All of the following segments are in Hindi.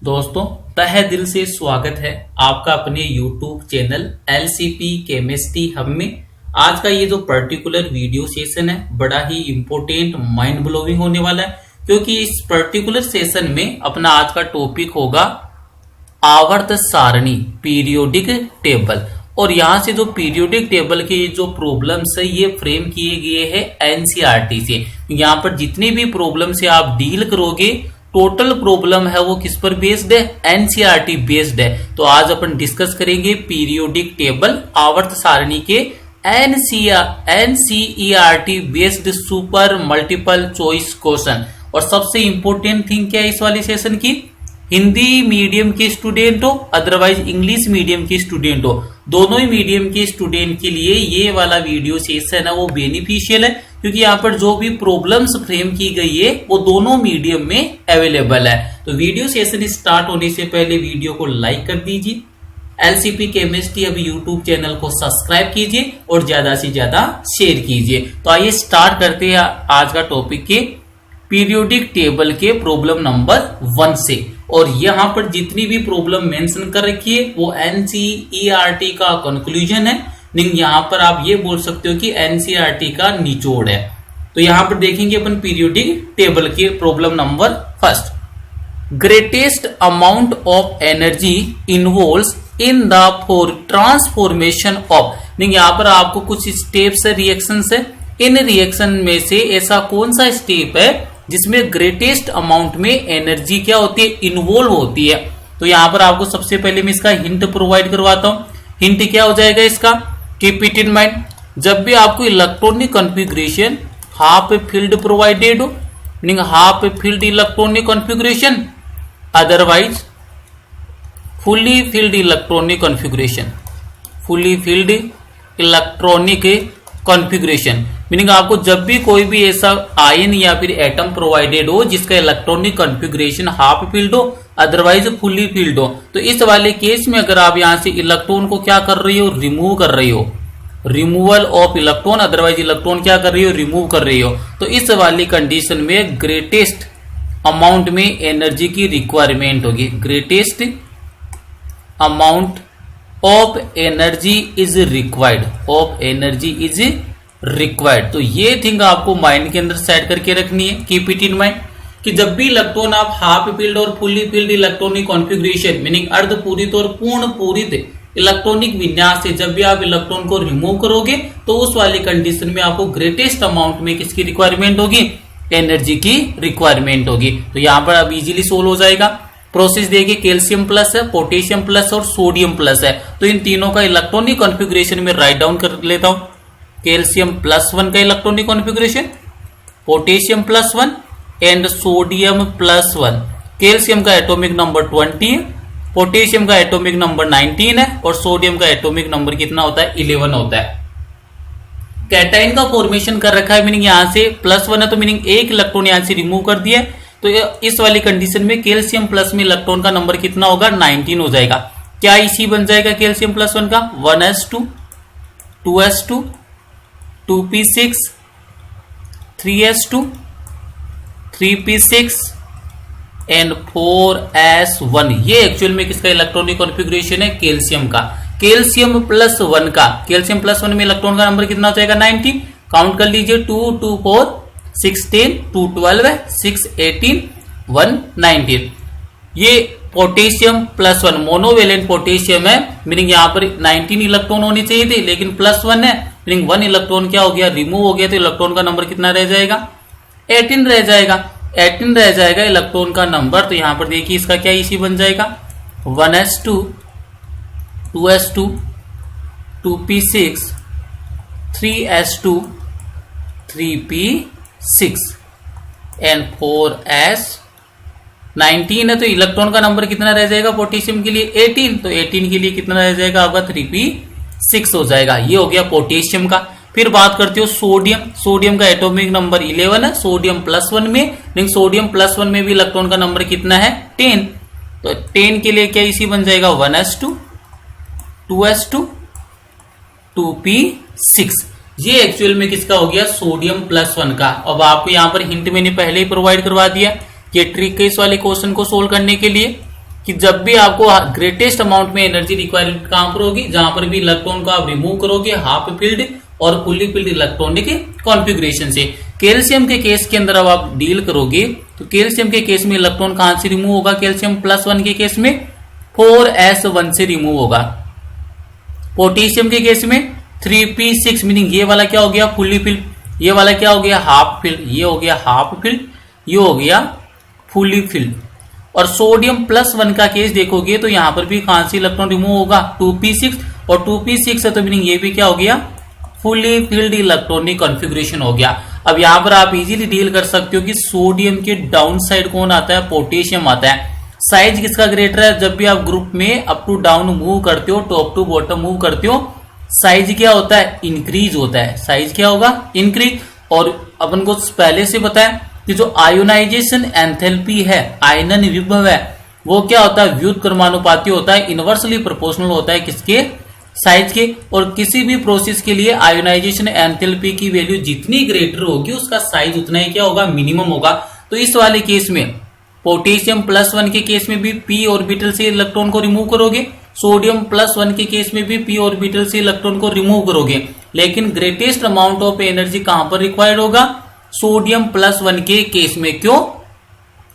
दोस्तों, तहे दिल से स्वागत है आपका अपने YouTube channel LCP chemistry hub में। आज का ये जो पर्टिकुलर वीडियो सेशन है बड़ा ही इम्पोर्टेंट माइंड ब्लोइंग होने वाला है, क्योंकि इस पर्टिकुलर सेशन में अपना आज का टॉपिक होगा आवर्त सारणी पीरियोडिक टेबल। और यहाँ से जो पीरियोडिक टेबल के जो प्रॉब्लम्स है ये फ्रेम किए गए हैं एनसीईआरटी से। यहाँ पर जितनी भी प्रॉब्लम से आप डील करोगे टोटल प्रॉब्लम है वो किस पर बेस्ड है, एनसीईआरटी बेस्ड है। तो आज अपन डिस्कस करेंगे पीरियोडिक टेबल आवर्त सारणी के NCERT based super multiple choice question. और सबसे इंपॉर्टेंट थिंग क्या है इस वाले सेशन की, हिंदी मीडियम के स्टूडेंट हो अदरवाइज इंग्लिश मीडियम के स्टूडेंट हो, दोनों ही मीडियम के स्टूडेंट के लिए ये वाला वीडियो सेशन है वो बेनिफिशियल है, क्योंकि यहाँ पर जो भी प्रॉब्लम्स फ्रेम की गई है वो दोनों मीडियम में अवेलेबल है। तो वीडियो सेशन स्टार्ट होने से पहले वीडियो को लाइक कर दीजिए, एलसीपी केमिस्ट्री अभी यूट्यूब चैनल को सब्सक्राइब कीजिए और ज्यादा से ज्यादा शेयर कीजिए। तो आइए स्टार्ट करते हैं आज का टॉपिक के पीरियोडिक टेबल के प्रॉब्लम नंबर 1 से। और यहाँ पर जितनी भी प्रॉब्लम मेंशन कर रखी है वो एनसीईआरटी का कंक्लूजन है, लेकिन यहाँ पर आप ये बोल सकते हो कि एनसीईआरटी का निचोड़ है। तो यहाँ पर देखेंगे अपन पीरियोडिक टेबल के problem number 1। Greatest amount of energy involves in the for transformation of, लेकिन यहाँ पर आपको कुछ स्टेप्स है, रिएक्शंस है। इन रिएक्शन में से ऐसा कौन सा स्टेप है जिसमें ग्रेटेस्ट अमाउंट में एनर्जी क्या होती है, इन्वॉल्व होती है। तो यहाँ पर आपको सबसे पहले मैं इसका हिंट प्रोवाइड करवाता हूँ। हिंट क्या हो जाएगा इसका, कीप इट इन माइंड, जब भी आपको electronic configuration half filled provided हो, meaning half filled electronic configuration otherwise fully filled electronic configuration, fully filled electronic configuration, meaning आपको जब भी कोई भी ऐसा आयन या फिर एटम प्रोवाइडेड हो जिसका इलेक्ट्रॉनिक कॉन्फ़िगरेशन हाफ फील्ड हो अदरवाइज फुली फील्ड हो, तो इस वाले केस में अगर आप यहां से इलेक्ट्रॉन को क्या कर रही हो, रिमूव कर रही हो, removal of electron otherwise electron क्या कर रही हो, रिमूव कर रही हो, तो इस वाली कंडीशन में ग्रेटेस्ट अमाउंट में एनर्जी की रिक्वायरमेंट होगी। Greatest amount of energy is required, of energy is required. तो ये थिंग आपको माइंड के अंदर सेट करके रखनी है, कीप इट इन माइंड, कि जब भी इलेक्ट्रॉन आप हाफ फील्ड और fully filled electronic configuration meaning अर्धपूरित और पूर्ण पूरित इलेक्ट्रॉनिक विन्यास से जब भी आप इलेक्ट्रॉन को रिमूव करोगे तो उस वाली कंडीशन में आपको ग्रेटेस्ट अमाउंट में किसकी रिक्वायरमेंट होगी, एनर्जी की रिक्वायरमेंट होगी। तो यहाँ पर अब इजीली सोल्व हो जाएगा। प्रोसेस देखिए, कैल्शियम प्लस है, पोटेशियम प्लस और सोडियम प्लस है, तो इन तीनों का इलेक्ट्रॉनिक कॉन्फ़िगरेशन में राइट डाउन कर लेता हूं। कैल्शियम +1 का electronic configuration, potassium +1 and sodium +1। Calcium का एटॉमिक नंबर 20 है, पोटेशियम का एटॉमिक नंबर 19 है और सोडियम का एटॉमिक नंबर कितना होता है, 11 होता है। कैटाइन का फॉर्मेशन कर रखा है, मीनिंग यहां से +1 है तो मीनिंग एक इलेक्ट्रॉन यहां से रिमूव कर दिया, तो इस वाली कंडीशन में कैल्शियम प्लस में इलेक्ट्रॉन का नंबर कितना होगा, 19 हो जाएगा। क्या इसी बन जाएगा कैल्शियम +1 का, 1s2 2s2 2p6 3s2 3p6 and 4s1। ये एक्चुअल में किसका इलेक्ट्रॉनिक कॉन्फ़िगरेशन है, कैल्शियम का। कैल्शियम +1 का, कैल्शियम +1 में इलेक्ट्रॉन का नंबर कितना हो जाएगा, 19। काउंट कर लीजिए, 2 2 4 16 2 12 है, 6 18 1 19। ये पोटेशियम +1 मोनोवेलेंट पोटेशियम है, मीनिंग यहाँ पर 19 इलेक्ट्रॉन होने चाहिए थे लेकिन +1 है, मीनिंग 1 इलेक्ट्रॉन क्या हो गया, रिमूव हो गया, तो इलेक्ट्रॉन का नंबर कितना रह जाएगा, 18 रह जाएगा। 18 रह जाएगा इलेक्ट्रॉन का नंबर। तो यहाँ पर देखिए इसका क्या इसी बन जाएगा, 1s2 2s2 2p6 3s2 3p6 and 4s19 है, तो इलेक्ट्रॉन का नंबर कितना रह जाएगा पोटेशियम के लिए, 18, तो 18 के लिए कितना रह जाएगा आपका, 3p6 हो जाएगा। ये हो गया पोटेशियम का। फिर बात करते हो सोडियम। सोडियम का एटॉमिक नंबर 11 है, सोडियम +1 में, लेकिन सोडियम +1 में भी इलेक्ट्रॉन का नंबर कितना है, 10, तो 10 के लिए क्या इसी बन जाएगा, 1s2 2s2 2p6। ये एक्चुअल में किसका हो गया, सोडियम +1 का। अब आपको यहाँ पर हिंट मैंने पहले ही प्रोवाइड करवा दिया, ये ट्रिक है इस वाले क्वेश्चन को सोल्व करने के लिए। कि जब भी आपको ग्रेटेस्ट अमाउंट में एनर्जी रिक्वायरमेंट कहां पर होगी, जहां पर भी इलेक्ट्रॉन को आप रिमूव करोगे हाफ फिल्ड और फुल्ली फिल्ड इलेक्ट्रॉनिक कॉन्फ़िगरेशन से। कैल्शियम के केस के अंदर अब आप डील करोगे तो कैल्शियम के केस में इलेक्ट्रॉन कहां से रिमूव होगा, कैल्शियम +1 के केस में 4s1 से रिमूव होगा। पोटेशियम के केस में 3p6, मीनिंग ये वाला क्या हो गया फुल्ली फिल्ड, ये वाला क्या हो गया हाफ फिल्ड, ये हो गया हाफ फिल्ड, ये हो गया फुल्ली फिल्ड। और सोडियम +1 का केस देखोगे तो यहां पर भी कहां से इलेक्ट्रॉन रिमूव होगा 2p6, और 2p6 है तो मीनिंग ये भी क्या हो गया फुल्ली फिल्ड इलेक्ट्रॉनिक कॉन्फ़िगरेशन हो गया। अब यहां पर आप इजीली डील कर सकते हो कि सोडियम के डाउन साइड कौन आता है, पोटेशियम आता है। साइज किसका ग्रेटर है, जब भी आप ग्रुप में अप टू डाउन मूव करते हो, टॉप टू बॉटम मूव करते हो, साइज क्या होता है इंक्रीज होता है, साइज क्या होगा इंक्रीज। और अपन को पहले से पता है कि जो आयोनाइजेशन एंथैल्पी है, आयनन विभव है, वो क्या होता है व्युत्क्रमानुपाती होता है, इनवर्सली प्रोपोर्शनल होता है किसके साइज के। और किसी भी प्रोसेस के लिए आयोनाइजेशन एंथैल्पी की वैल्यू जितनी ग्रेटर होगी उसका साइज उतना ही क्या होगा मिनिमम होगा। तो इस वाले केस में पोटेशियम +1 के केस में भी p ऑर्बिटल से इलेक्ट्रॉन को रिमूव करोगे, सोडियम +1 के केस में भी p ऑर्बिटल से इलेक्ट्रॉन को रिमूव करोगे, लेकिन ग्रेटेस्ट अमाउंट ऑफ एनर्जी कहां पर रिक्वायर्ड होगा सोडियम +1 के केस में। क्यों,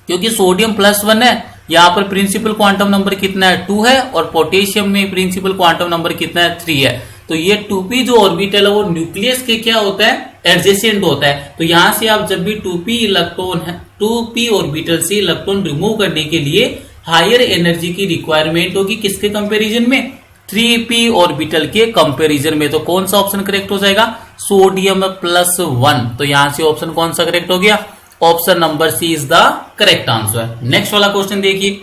क्योंकि सोडियम +1 है, यहां पर प्रिंसिपल क्वांटम नंबर कितना है 2 है, और पोटेशियम में प्रिंसिपल क्वांटम नंबर कितना है 3 है। तो ये 2p जो ऑर्बिटल है वो न्यूक्लियस के क्या होता है एडजेसेंट होता है। तो यहां से आप जब भी 2p इलेक्ट्रॉन है 2p ऑर्बिटल से इलेक्ट्रॉन रिमूव करने के लिए हायर एनर्जी की रिक्वायरमेंट होगी किसके कंपैरिजन में 3p ऑर्बिटल के कंपैरिजन में। तो कौन सा ऑप्शन करेक्ट हो जाएगा सोडियम +1। तो यहां से ऑप्शन कौन सा करेक्ट हो गया, option number C is the correct answer. Next वाला क्वेश्चन देखिए,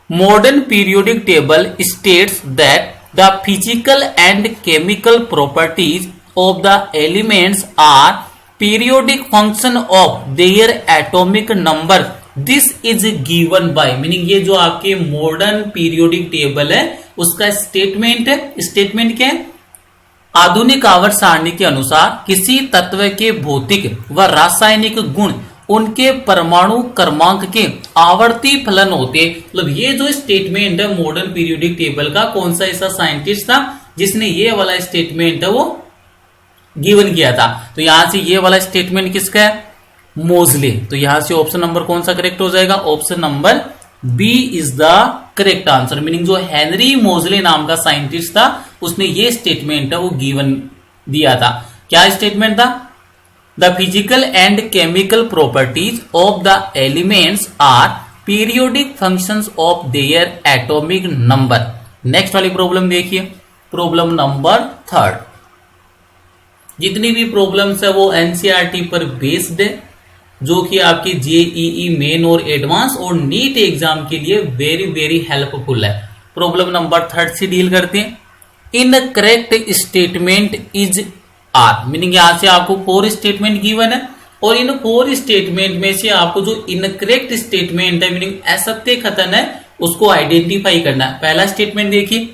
modern periodic table states that the physical and chemical properties of the elements are periodic function of their atomic number, this is given by, meaning ये जो आपके मॉडर्न पीरियोडिक टेबल है उसका स्टेटमेंट है। स्टेटमेंट क्या है, आधुनिक आवर्त सारणी के अनुसार किसी तत्व के भौतिक व रासायनिक गुण उनके परमाणु क्रमांक के आवर्ती फलन होते। मतलब ये जो स्टेटमेंट है मॉडर्न पीरियोडिक टेबल का, कौन सा ऐसा साइंटिस्ट था जिसने ये वाला स्टेटमेंट है वो गिवन किया था। तो यहां से ये वाला स्टेटमेंट किसका है मोजले। तो यहां से ऑप्शन नंबर कौन सा करेक्ट हो जाएगा, option number B is the correct answer. Meaning जो हेनरी मोजले नाम का साइंटिस्ट था उसने ये स्टेटमेंट है वो गिवन दिया था। क्या स्टेटमेंट था, the physical and chemical properties of the elements are periodic functions of their atomic number. Next वाली प्रॉब्लम देखिए, प्रॉब्लम नंबर 3। जितनी भी प्रॉब्लम्स है वो एनसीईआरटी पर बेस्ड है, जो कि आपकी जेईई मेन और एडवांस और नीट एग्जाम के लिए वेरी वेरी हेल्पफुल है। प्रॉब्लम नंबर 3 से डील करते हैं। Incorrect statement is are, meaning यहां से आपको 4 स्टेटमेंट गिवन है और इन 4 स्टेटमेंट में से आपको जो इनकरेक्ट स्टेटमेंट है मीनिंग असत्य कथन है उसको आइडेंटिफाई करना है। पहला स्टेटमेंट देखिए,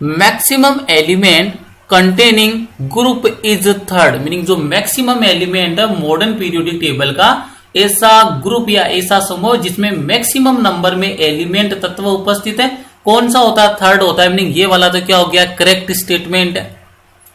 maximum element containing group is 3rd, meaning जो मैक्सिमम एलिमेंट है मॉडर्न पीरियोडिक टेबल का ऐसा ग्रुप या ऐसा समूह जिसमें मैक्सिमम नंबर में एलिमेंट तत्व उपस्थित है, कौन सा होता है 3rd होता है। मीनिंग ये वाला तो क्या हो गया करेक्ट स्टेटमेंट है।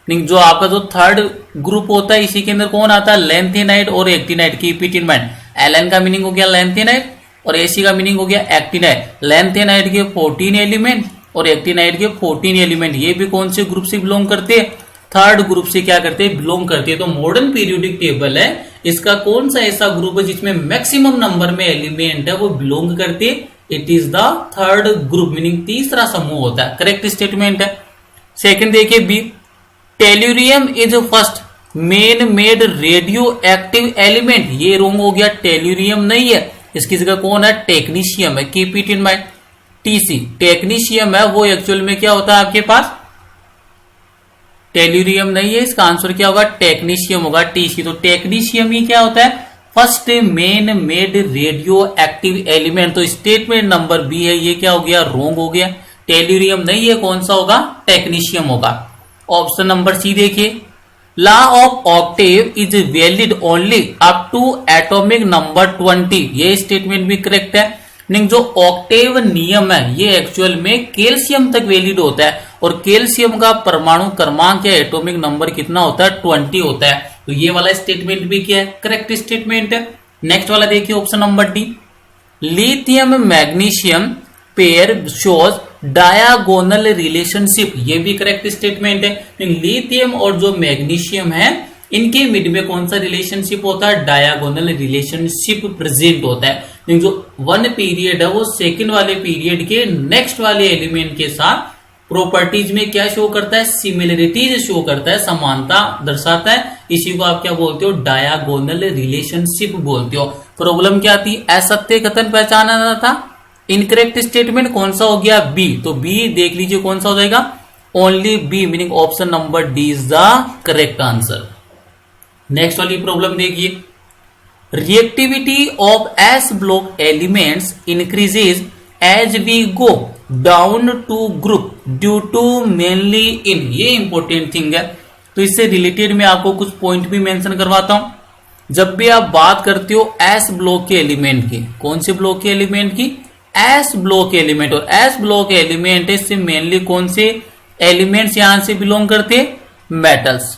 मीनिंग जो आपका जो 3rd ग्रुप होता है इसी के अंदर कौन आता है लेंथेनाइड और actinide. Keep it in mind, L N का मीनिंग हो गया लेंथेनाइड और एसी का मीनिंग हो गया एक्टिनाइड। लेंथेनाइड के 14 एलिमेंट और एक्टिनाइड के 14 एलिमेंट, ये भी कौन से ग्रुप से बिलोंग करते हैं 3rd ग्रुप से क्या करते हैं बिलोंग करते हैं। तो मॉडर्न पीरियोडिक टेबल है इसका कौन सा ऐसा ग्रुप है जिसमें मैक्सिमम नंबर में एलिमेंट है वो बिलोंग करते, it is the 3rd group, meaning तीसरा समूह होता है, करेक्ट स्टेटमेंट है। सेकंड देखिए B, tellurium is first man made radio active element, ये रॉन्ग हो गया, टेल्यूरियम नहीं है, इसकी जगह कौन है टेक्नीशियम है। Keep it in mind, TC technetium है वो एक्चुअल में क्या होता है आपके पास टेल्यूरियम नहीं है, इसका आंसर क्या होगा टेक्नीशियम होगा, टीसी। तो टेक्नीशियम ही क्या होता है first man made radio active element. तो स्टेटमेंट नंबर बी है ये क्या हो गया रॉन्ग हो गया, टेल्यूरियम नहीं है, कौन सा होगा टेक्नीशियम होगा। ऑप्शन नंबर सी देखिए, law of octave is valid only up to atomic number 20, ये स्टेटमेंट भी करेक्ट है। मीनिंग जो ऑक्टेव नियम है ये एक्चुअल में कैल्शियम तक वैलिड होता है, और कैल्शियम का परमाणु क्रमांक या एटॉमिक नंबर कितना होता है 20 होता है। तो ये वाला स्टेटमेंट भी क्या है, करेक्ट स्टेटमेंट है। नेक्स्ट वाला देखिए option number D, lithium magnesium pair shows diagonal relationship, ये भी करेक्ट स्टेटमेंट है। लिथियम और जो मैग्नीशियम है इनके मिड में कौन सा रिलेशनशिप होता है, डायगोनल रिलेशनशिप प्रेजेंट होता है। जो वन पीरियड है वो सेकंड वाले पीरियड के नेक्स्ट वाले एलिमेंट के साथ प्रॉपर्टीज में क्या शो करता है, सिमिलरिटीज शो करता है, समानता दर्शाता है। इसी को आप क्या बोलते हो, डायगोनल रिलेशनशिप बोलते हो। प्रॉब्लम क्या थी, असत्य कथन पहचाना जाना था। इनकरेक्ट स्टेटमेंट कौन सा हो गया, बी। तो बी देख लीजिए कौन सा हो जाएगा, only B, meaning option number D is the correct answer. Next वाली प्रॉब्लम देखिए, reactivity of S block elements increases as we go down to group due to mainly in, ये इंपॉर्टेंट थिंग है। तो इससे रिलेटेड मैं आपको कुछ पॉइंट भी मेंशन करवाता हूं। जब भी आप बात करते हो एस ब्लॉक के एलिमेंट की, कौन से ब्लॉक के एलिमेंट की, एस ब्लॉक के एलिमेंट, और एस ब्लॉक एलिमेंट इससे मेनली कौन से एलिमेंट्स यहां से बिलोंग करते हैं, मेटल्स।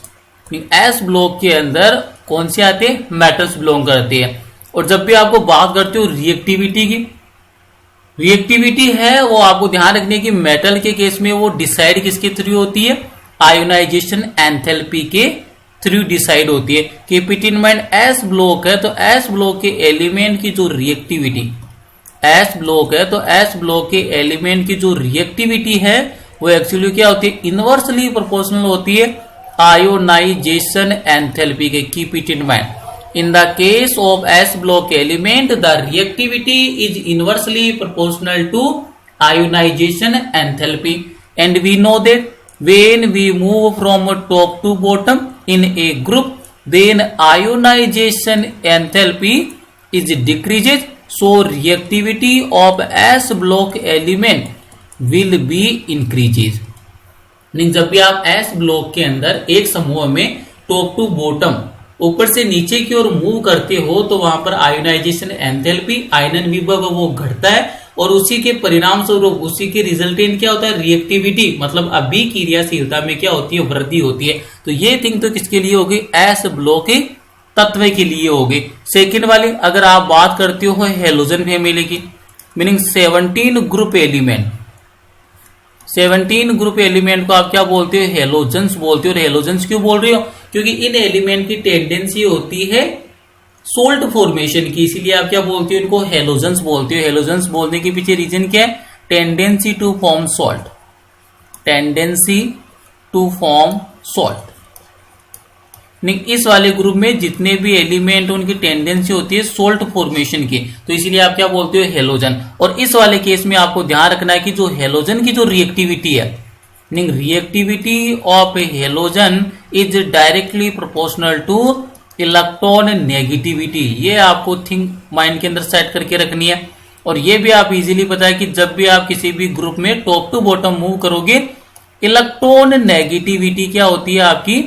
एस ब्लॉक के अंदर कौन से आते हैं, मेटल्स बिलोंग करते हैं। और जब भी आपको बात करते हो रिएक्टिविटी की, रिएक्टिविटी है वो आपको ध्यान रखने की मेटल के केस में वो डिसाइड किसके थ्रू होती है, आयोनाइजेशन एंथैल्पी के थ्रू डिसाइड होती है। Keep it in mind, S block है तो एस ब्लॉक के एलिमेंट की जो रिएक्टिविटी, एस ब्लॉक है तो एस ब्लॉक के एलिमेंट की जो रिएक्टिविटी है वो एक्चुअली क्या होती है, इनवर्सली प्रोपोर्शनल होती है आयोनाइजेशन एंथैल्पी के। Keep it in mind, in the case of S block element the reactivity is inversely proportional to ionization enthalpy, and we know that when we move from top to bottom in a group then ionization enthalpy is decreases, so reactivity of S block element will be increases। जब भी आप S ब्लॉक के अंदर एक समूह में टॉप टू बॉटम, ऊपर से नीचे की ओर मूव करते हो तो वहां पर आयोनाइजेशन एंथैल्पी, आयनन विभव वो घटता है, और उसी के परिणाम स्वरूप उसी के रिजल्टेंट क्या होता है, रिएक्टिविटी, मतलब अभिक्रियाशीलता में क्या होती है, वृद्धि होती है। तो ये थिंग तो किसके लिए होगी, एस ब्लॉक के तत्व के लिए होगी। सेकेंड वाली अगर आप बात करते हो हेलोजन फैमिली की, meaning 17 group element, 17 group element को आप क्या बोलते हो, हेलोजन्स बोलते हो। और हेलोजन्स क्यों बोल रहे हो, क्योंकि इन एलिमेंट की टेंडेंसी होती है सोल्ट फॉर्मेशन की, इसीलिए आप क्या बोलते हो, इनको हेलोजन्स बोलते हो। हेलोजन्स बोलने के पीछे रीजन क्या है, tendency to form salt, tendency to form salt. इस वाले ग्रुप में जितने भी एलिमेंट उनकी टेंडेंसी होती है सोल्ट फॉर्मेशन की, तो इसीलिए आप क्या बोलते हो, हेलोजन। और इस वाले केस में आपको ध्यान रखना है कि जो हेलोजन की जो रिएक्टिविटी है, reactivity of halogen is directly proportional two electron negativity. ये आपको थिंक माइंड के अंदर सेट करके रखनी है। और ये भी आप इजीली पता है कि जब भी आप किसी भी ग्रुप में टॉप टू बॉटम मूव करोगे, इलेक्ट्रॉन नेगेटिविटी क्या होती है, आपकी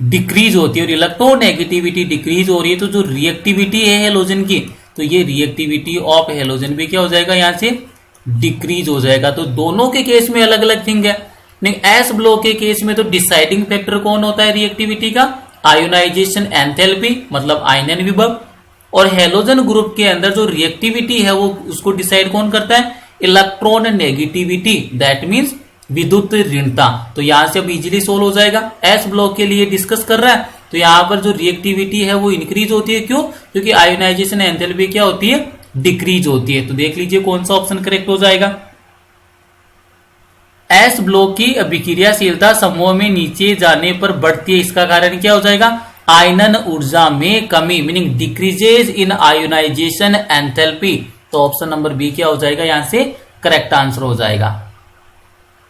डिक्रीज होती है। और इलेक्ट्रॉन नेगेटिविटी डिक्रीज हो रही है तो जो रिएक्टिविटी है हेलोजन की, तो ये रिएक्टिविटी ऑफ हेलोजन भी क्या हो जाएगा, यहां से डिक्रीज हो जाएगा। तो दोनों के केस में अलग अलग थिंग है। एस ब्लॉक के केस में तो डिसाइडिंग फैक्टर कौन होता है रिएक्टिविटी का, आयोनाइजेशन एंथैल्पी, मतलब आयनन विभव। और हेलोजन ग्रुप के अंदर जो रिएक्टिविटी है वो उसको डिसाइड कौन करता है, इलेक्ट्रॉन नेगेटिविटी, दैट मीन्स विद्युत ऋणता। तो यहां से अब इजीली सोल्व हो जाएगा। एस ब्लॉक के लिए डिस्कस कर रहा है तो यहां पर जो रिएक्टिविटी है वो इंक्रीज होती है, क्यों, क्योंकि आयोनाइजेशन एंथैल्पी क्या होती है, डिक्रीज होती है। तो देख लीजिए कौन सा ऑप्शन करेक्ट हो जाएगा। एस ब्लॉक की अभिक्रियाशीलता समूह में नीचे जाने पर बढ़ती है, इसका कारण क्या हो जाएगा, आयनन ऊर्जा में कमी, मीनिंग डिक्रीजेज इन आयोनाइजेशन एंथैल्पी। तो ऑप्शन नंबर बी क्या हो जाएगा, यहां से करेक्ट आंसर हो जाएगा।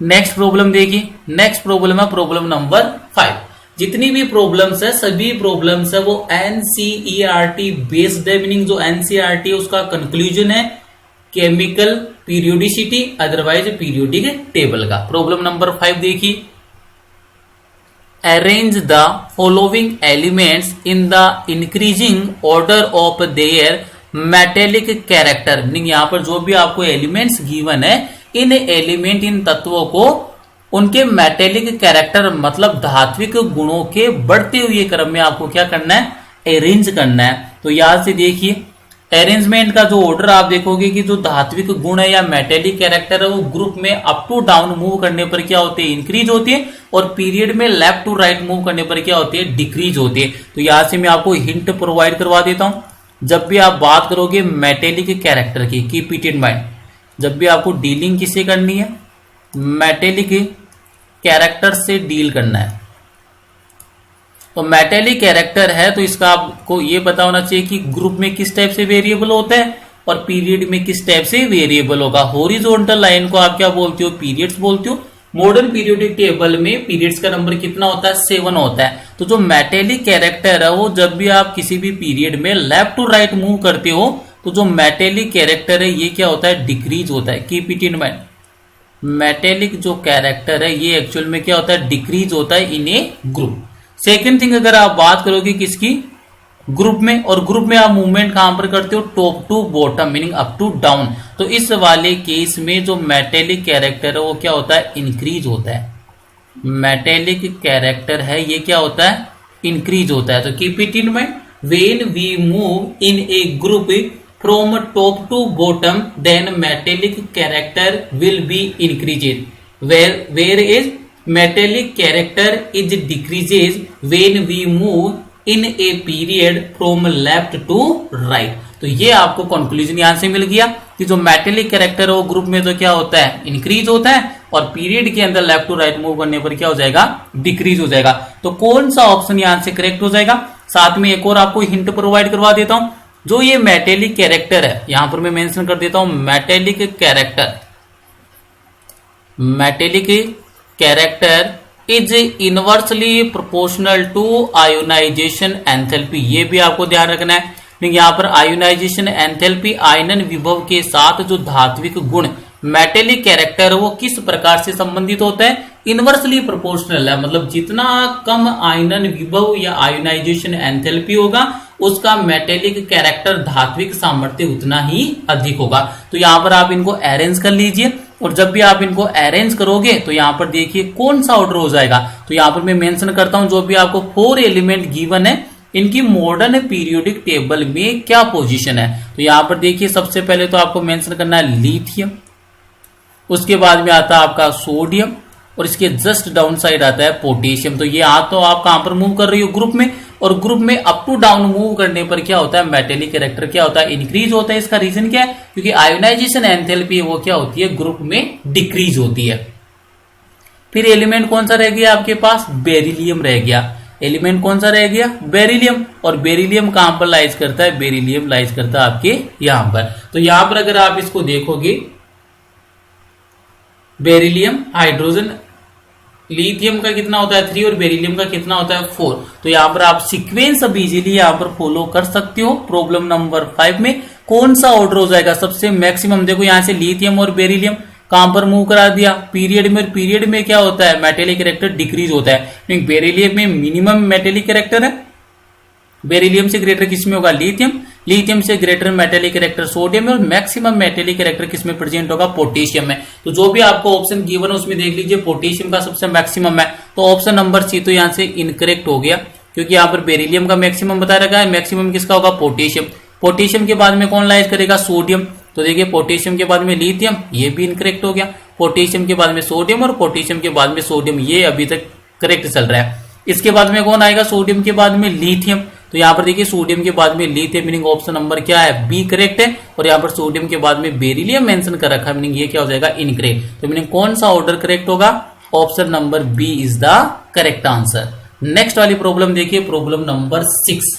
नेक्स्ट प्रॉब्लम देखिए, नेक्स्ट प्रॉब्लम है प्रॉब्लम नंबर 5। जितनी भी प्रॉब्लम्स है सभी प्रॉब्लम्स है वो एनसीईआरटी बेस्ड है, मीनिंग जो एनसीईआरटी है उसका कंक्लूजन है chemical periodicity otherwise periodic table का। प्रॉब्लम नंबर 5 देखिए, arrange the following elements in the increasing order of their metallic character, meaning यहाँ पर जो भी आपको एलिमेंट्स गिवन है, इन एलिमेंट, इन तत्वों को उनके मेटेलिक कैरेक्टर मतलब धात्विक गुणों के बढ़ते हुए क्रम में आपको क्या करना है, अरेंज करना है। तो यहां से देखिए अरेंजमेंट का जो ऑर्डर आप देखोगे कि जो धात्विक गुण है या मेटेलिक कैरेक्टर है वो ग्रुप में अप टू डाउन मूव करने पर क्या होते हैं, इंक्रीज होती है, और पीरियड में लेफ्ट टू राइट मूव करने पर क्या होती है, डिक्रीज होती है। तो यहां से मैं आपको हिंट प्रोवाइड करवा देता हूं। जब भी आप बात करोगे मेटेलिक कैरेक्टर की, कीप इट इन माइंड, जब भी आपको डीलिंग किससे करनी है, मेटेलिक कैरेक्टर से डील करना है। तो मेटेलिक कैरेक्टर है तो इसका आपको ये पता होना चाहिए कि ग्रुप में किस टाइप से वेरिएबल होता है और पीरियड में किस टाइप से वेरिएबल होगा। हॉरिजॉन्टल लाइन को आप क्या बोलते हो, पीरियड्स बोलते हो। मॉडर्न पीरियोडिक टेबल में पीरियड्स का नंबर कितना होता है, 7 होता है। तो जो मेटेलिक कैरेक्टर है वो जब भी आप किसी भी पीरियड में लेफ्ट टू राइट मूव करते हो तो जो मेटेलिक कैरेक्टर है ये क्या होता है, डिक्रीज होता है। Keep it in mind, metallic जो कैरेक्टर है ये एक्चुअल में क्या होता है, डिक्रीज होता है इन ए ग्रुप। सेकेंड थिंग, अगर आप बात करोगे किसकी, ग्रुप में, और ग्रुप में आप मूवमेंट कहां पर करते हो, top to bottom, meaning up to down. तो इस वाले केस में जो मेटेलिक कैरेक्टर है वो क्या होता है, इंक्रीज होता है। मेटेलिक कैरेक्टर है ये क्या होता है, इंक्रीज होता है। तो keep it in mind, when we move in a group from top to bottom then metallic character will be increased, where is metallic character is decreases when we move in a period from left to right। तो ये आपको कंक्लूजन यहां से मिल गया कि जो मेटेलिक कैरेक्टर है वो ग्रुप में तो क्या होता है, इंक्रीज होता है, और पीरियड के अंदर लेफ्ट टू राइट मूव करने पर क्या हो जाएगा, डिक्रीज हो जाएगा। तो कौन सा ऑप्शन यहां से करेक्ट हो जाएगा। साथ में एक और आपको हिंट प्रोवाइड करवा देता हूं, जो ये मेटेलिक कैरेक्टर है यहां पर मैं मेंशन कर देता हूं, metallic character, metallic character is inversely proportional to ionization enthalpy. ये भी आपको ध्यान रखना है, क्योंकि यहाँ पर आयोनाइजेशन एंथैल्पी आयनन विभव के साथ जो धात्विक गुण मेटेलिक कैरेक्टर है वो किस प्रकार से संबंधित होता है, इनवर्सली प्रोपोर्शनल है, मतलब जितना कम आयनन विभव या आयोनाइजेशन एंथैल्पी होगा उसका मेटेलिक कैरेक्टर धात्विक सामर्थ्य उतना ही अधिक होगा। तो यहाँ पर आप इनको अरेंज कर लीजिए, और जब भी आप इनको अरेंज करोगे तो यहाँ पर देखिए कौन सा ऑर्डर हो जाएगा। तो यहाँ पर मैं मेंशन करता हूं जो भी आपको 4 एलिमेंट गिवन है इनकी मॉडर्न पीरियोडिक टेबल में क्या पोजीशन है। तो यहाँ पर देखिए सबसे पहले तो आपको मेंशन करना है लिथियम, उसके बाद में आता है आपका सोडियम, और इसके जस्ट डाउन साइड आता है पोटेशियम। तो ये तो आप कहां पर मूव कर रही हो, ग्रुप में, और ग्रुप में अप टू डाउन मूव करने पर क्या होता है, मेटेलिक कैरेक्टर क्या होता है, इंक्रीज होता है। इसका रीजन क्या है, क्योंकि आयोनाइजेशन एंथैल्पी वो क्या होती है, ग्रुप में डिक्रीज होती है। फिर एलिमेंट कौन सा रह गया आपके पास, बेरिलियम रह गया। एलिमेंट कौन सा रह गया, बेरिलियम। और बेरिलियम कहां पर लाइज करता है, बेरिलियम लाइज करता है आपके यहां पर। तो यहां पर अगर आप इसको देखोगे, बेरिलियम, हाइड्रोजन, लिथियम का कितना होता है 3 और बेरिलियम का कितना होता है 4। तो यहां पर आप सीक्वेंस अब इजीली यहां पर फॉलो कर सकते हो। प्रॉब्लम नंबर 5 में कौन सा ऑर्डर हो जाएगा सबसे मैक्सिमम, देखो यहां से लिथियम और बेरिलियम कहां पर मूव करा दिया, पीरियड में। पीरियड में क्या होता है, मेटेलिक कैरेक्टर डिक्रीज होता है, क्योंकि बेरिलियम में मिनिमम मेटेलिक कैरेक्टर है। बेरिलियम से ग्रेटर किसमें होगा, लिथियम। लिथियम से ग्रेटर मेटेलिक कैरेक्टर सोडियम में, और मैक्सिमम मेटेलिक कैरेक्टर किसमें प्रेजेंट होगा, पोटेशियम में। तो जो भी आपको ऑप्शन गिवन है उसमें देख लीजिए पोटेशियम का सबसे मैक्सिमम है। तो ऑप्शन नंबर सी तो यहां से इनकरेक्ट हो गया, क्योंकि यहां पर बेरिलियम का मैक्सिमम बता रखा है, मैक्सिमम किसका होगा, पोटेशियम। पोटेशियम के बाद में कौन लाइज करेगा, सोडियम। तो देखिए पोटेशियम के बाद में लिथियम, ये भी इनकरेक्ट हो गया। पोटेशियम के बाद में सोडियम, और पोटेशियम के बाद में सोडियम, ये अभी तक करेक्ट चल रहा है। इसके बाद में कौन आएगा, सोडियम के बाद में लिथियम। तो यहाँ पर देखिए सोडियम के बाद में लिथियम, मीनिंग ऑप्शन नंबर क्या है, बी करेक्ट है। और यहाँ पर सोडियम के बाद में बेरिलियम मेंशन कर रखा है, मीनिंग ये क्या हो जाएगा, इनकरेक्ट। तो मीनिंग कौन सा ऑर्डर करेक्ट होगा, option number B is the correct answer. Next वाली प्रॉब्लम देखिए, प्रॉब्लम नंबर 6।